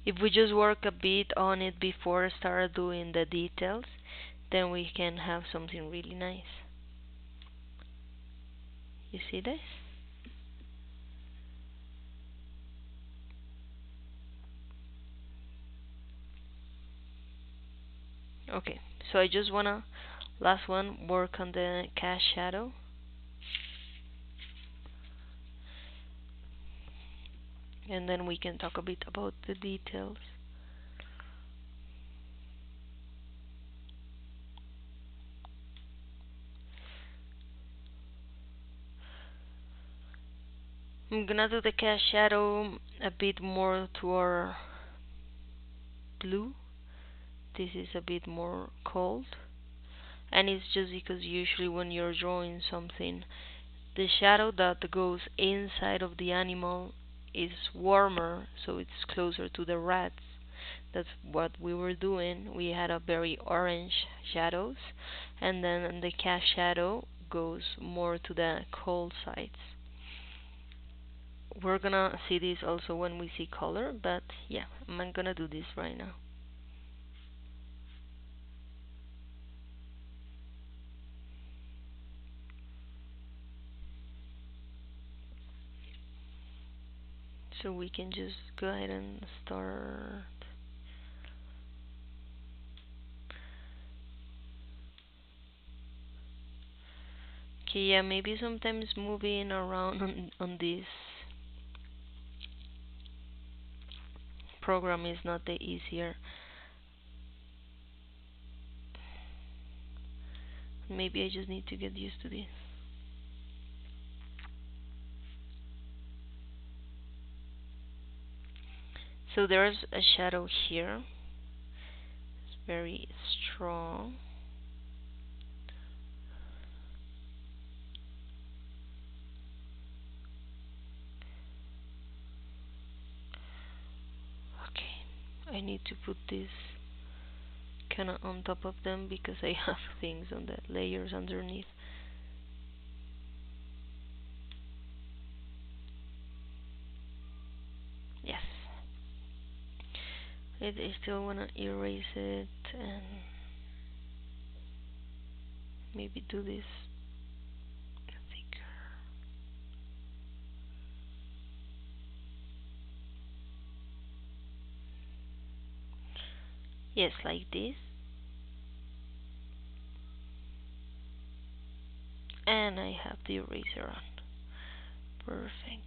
if we just work a bit on it before start doing the details, then we can have something really nice. You see this? Okay, so I just wanna, last one, work on the cast shadow. And then we can talk a bit about the details. I'm gonna do the cast shadow a bit more toward blue. This is a bit more cold. And it's just because usually when you're drawing something, the shadow that goes inside of the animal is warmer, so it's closer to the rats. That's what we were doing. We had a very orange shadows, and then the cast shadow goes more to the cold sides. We're gonna see this also when we see color, but yeah, I'm gonna do this right now. So we can just go ahead and start Okay, yeah, maybe sometimes moving around on this program is not the easier. Maybe I just need to get used to this. So there's a shadow here. It's very strong. Okay, I need to put this kind of on top of them because I have things on the layers underneath. Yes. I still want to erase it and maybe do this thicker. Yes, like this. And I have the eraser on. Perfect.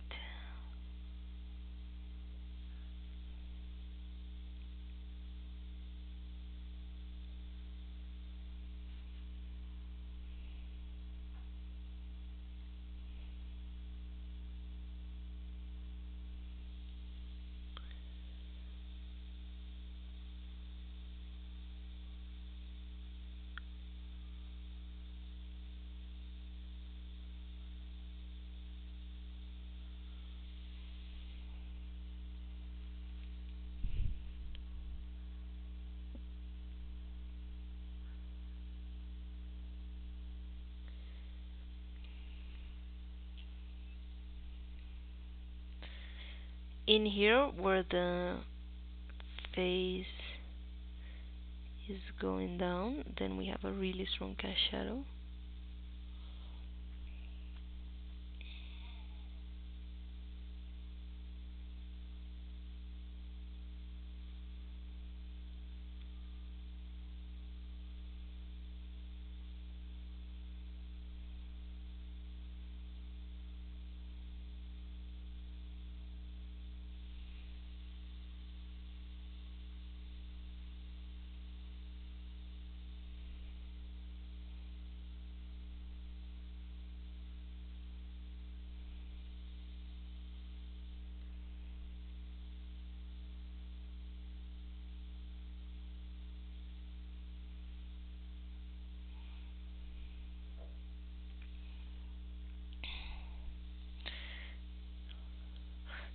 In here where the face is going down, then we have a really strong cast shadow.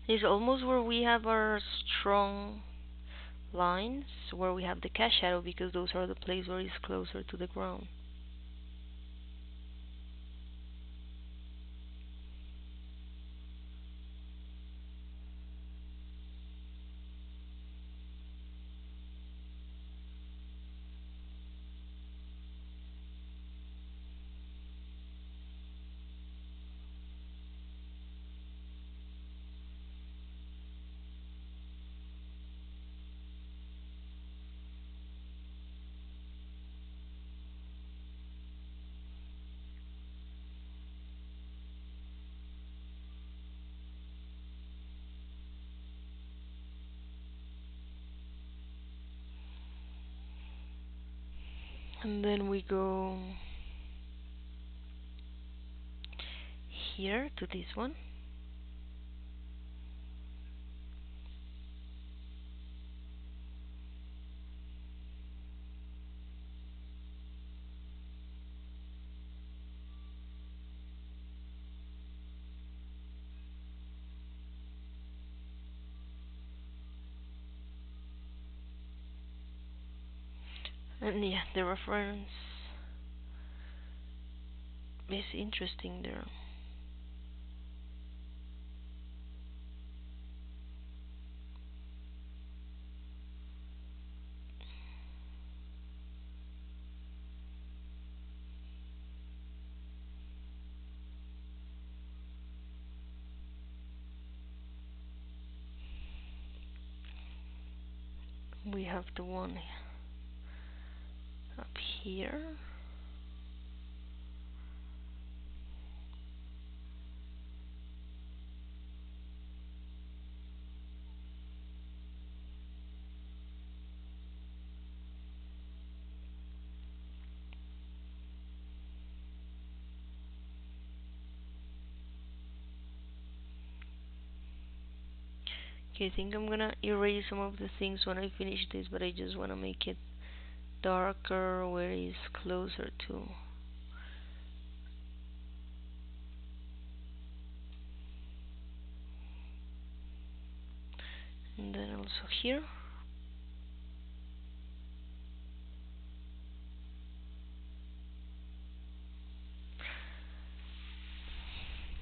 It's almost where we have our strong lines, where we have the cast shadow, because those are the places where it's closer to the ground. And then we go here to this one. And yeah, the reference is interesting there. We have the one up here. Okay, I think I'm gonna erase some of the things when I finish this, but I just wanna make it darker where it's closer to. And then also here.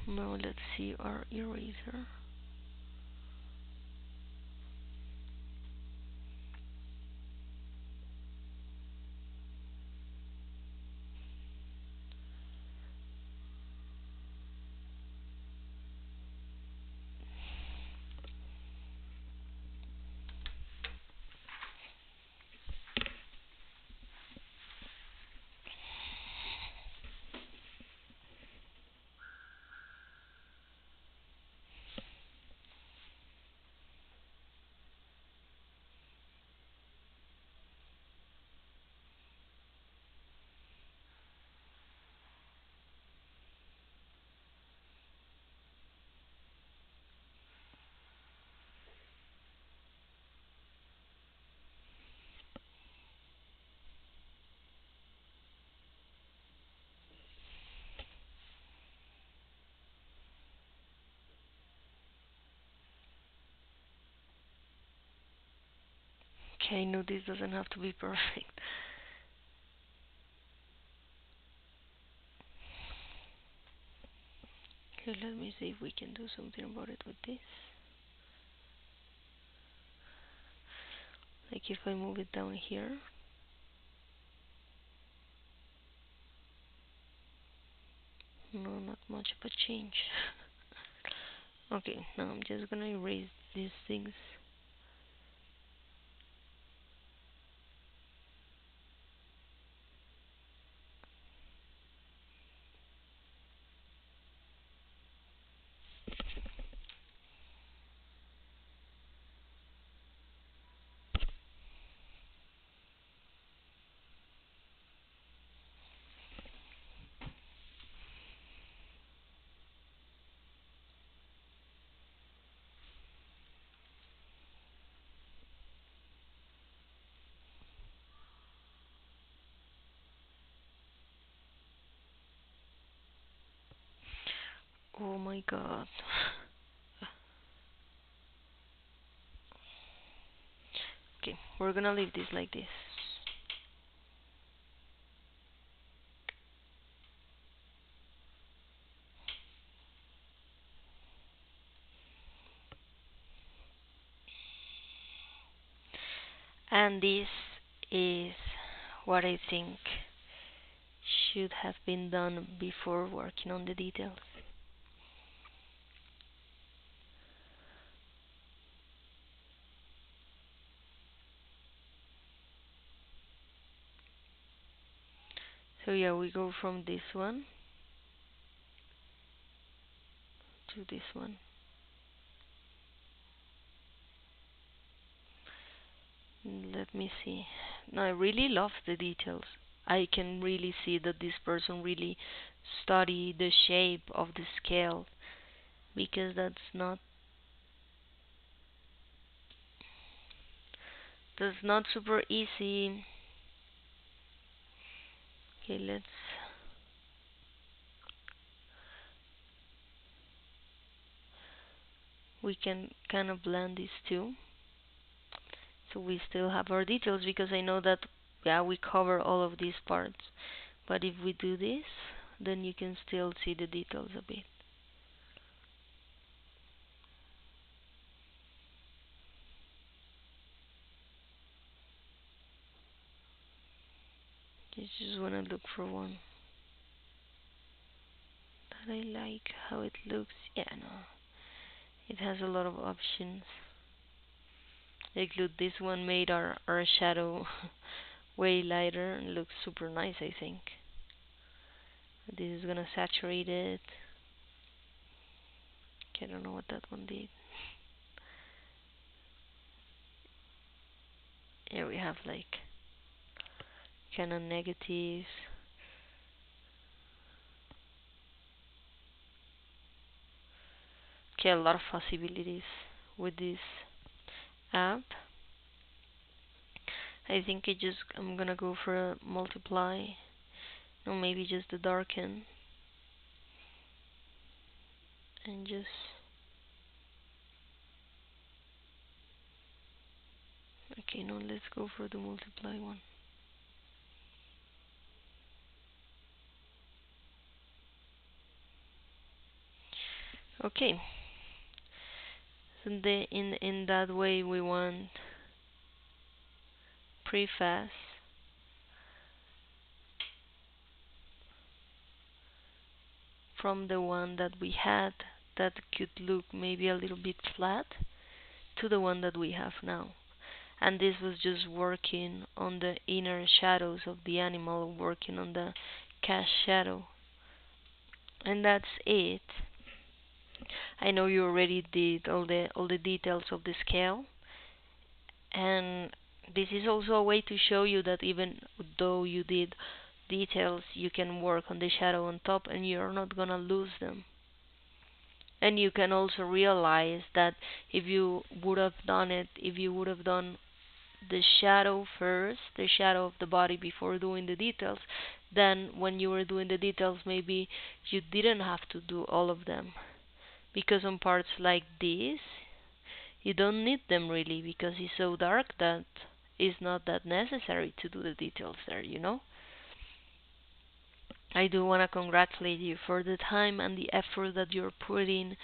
Now let's see our eraser. Okay, I know this doesn't have to be perfect. Okay, let me see if we can do something about it with this. Like if I move it down here. No, not much of a change. Okay, now I'm just gonna erase these things. Oh my god. Okay, we're gonna leave this like this. And this is what I think should have been done before working on the details. So yeah, we go from this one to this one. Let me see. No, I really love the details. I can really see that this person really studied the shape of the scale, because that's not super easy. Okay, we can kind of blend these two, so we still have our details, because I know that, yeah, we cover all of these parts. But if we do this, then you can still see the details a bit. You just want to look for one that I like how it looks. Yeah, no, it has a lot of options. Like, look, this one made our shadow way lighter and looks super nice, I think. This is gonna saturate it. Okay, I don't know what that one did. Here we have like kind of negatives. Okay, a lot of possibilities with this. app. I think I'm gonna go for a multiply, or maybe just the darken, and just, okay, no, let's go for the multiply one. Okay, so in that way we want preface from the one that we had that could look maybe a little bit flat to the one that we have now. And this was just working on the inner shadows of the animal, working on the cast shadow. And that's it. I know you already did all the details of the scale, and this is also a way to show you that even though you did details, you can work on the shadow on top and you're not gonna lose them. And you can also realize that if you would have done the shadow first, the shadow of the body before doing the details, then when you were doing the details, maybe you didn't have to do all of them. Because on parts like this, you don't need them really because it's so dark that it's not that necessary to do the details there. I do want to congratulate you for the time and the effort that you're putting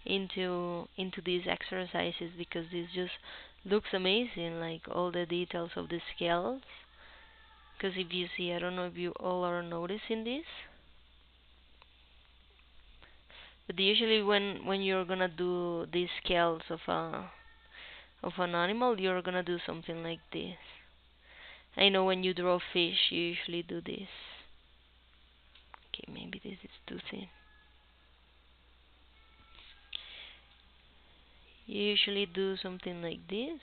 into these exercises, because this just looks amazing, like all the details of the scales. Because if you see, I don't know if you all are noticing this, but usually when you're gonna do these scales of an animal, you're gonna do something like this. I know when you draw fish, you usually do this. Okay, maybe this is too thin. You usually do something like this.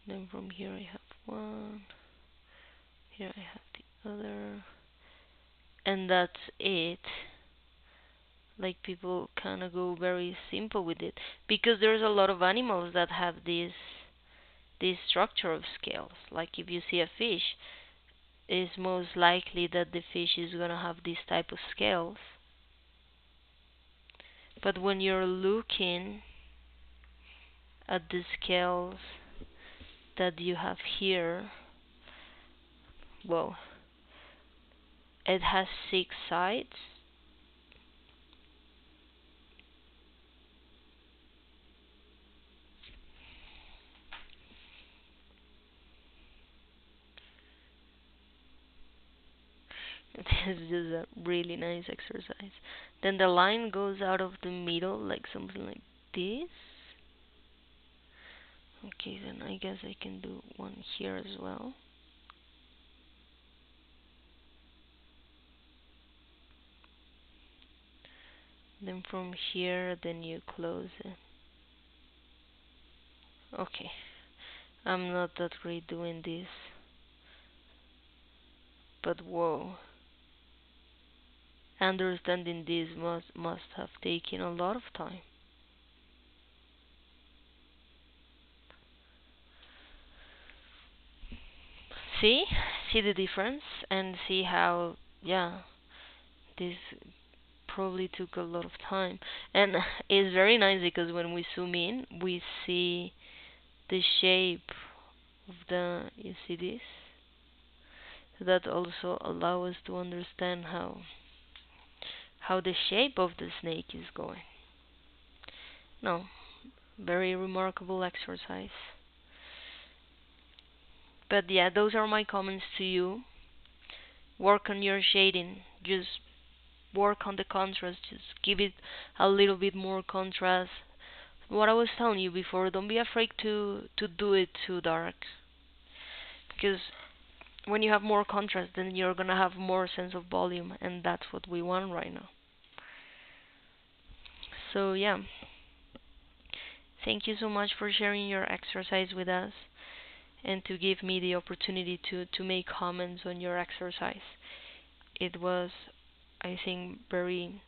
Then from here I have one. Here I have the other. And that's it. Like, people kind of go very simple with it because there's a lot of animals that have this structure of scales. Like if you see a fish, it's most likely that the fish is gonna have this type of scales. But when you're looking at the scales that you have here, well, it has 6 sides. This is just a really nice exercise. Then the line goes out of the middle, like something like this. Okay, then I guess I can do one here as well. Then from here, then you close it. Okay, I'm not that great doing this, but whoa. Understanding this must have taken a lot of time. See? See the difference and see how, yeah, this probably took a lot of time. And it's very nice because when we zoom in, we see the shape of you see this? That also allow us to understand how the shape of the snake is going. No, very remarkable exercise. But yeah, those are my comments to you. Work on your shading. Just work on the contrast. Just give it a little bit more contrast. What I was telling you before, don't be afraid to do it too dark. Because when you have more contrast, then you're gonna have more sense of volume, and that's what we want right now. So yeah, thank you so much for sharing your exercise with us and to give me the opportunity to make comments on your exercise. It was I think, very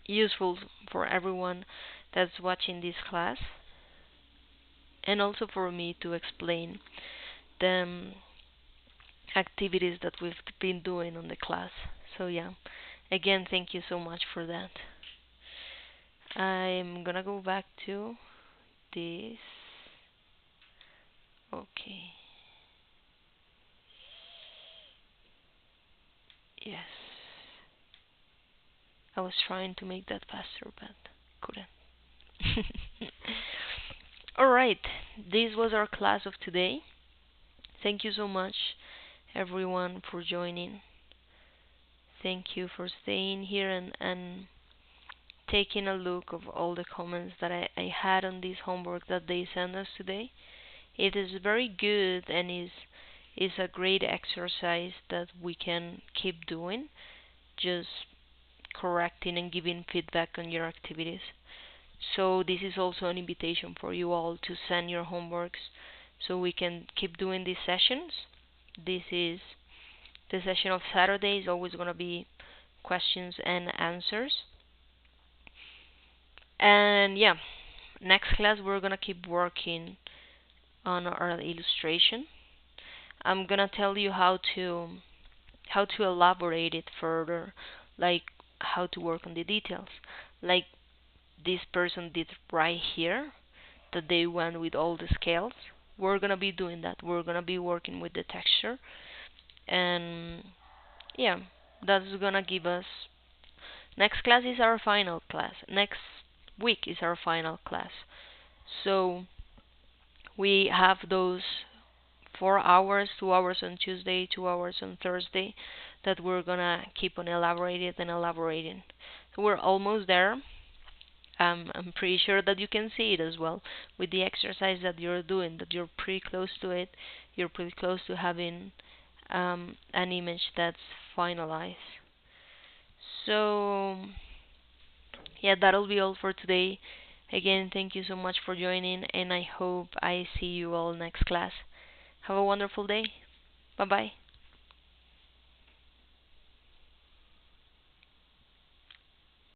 useful for everyone that's watching this class, and also for me to explain the activities that we've been doing on the class. So yeah, again, thank you so much for that. I'm gonna go back to this. Okay. Yes. I was trying to make that faster, but couldn't. Alright, this was our class of today. Thank you so much, everyone, for joining. Thank you for staying here and taking a look of all the comments that I had on this homework that they sent us today. It is very good and is a great exercise that we can keep doing, just correcting and giving feedback on your activities. So this is also an invitation for you all to send your homeworks so we can keep doing these sessions. This is the session of Saturday is always going to be questions and answers. And yeah, next class we're going to keep working on our illustration. I'm going to tell you how to elaborate it further, like how to work on the details. Like this person did right here, that they went with all the scales. We're gonna be doing that. We're gonna be working with the texture, and yeah, that's gonna give us. Next class is our final class. Next week is our final class. So we have those 4 hours, 2 hours on Tuesday, 2 hours on Thursday, that we're gonna keep on elaborating and elaborating. So we're almost there. I'm pretty sure that you can see it as well with the exercise that you're doing, that you're pretty close to it. You're pretty close to having an image that's finalized. So, yeah, that'll be all for today. Again, thank you so much for joining, and I hope I see you all next class. Have a wonderful day. Bye bye.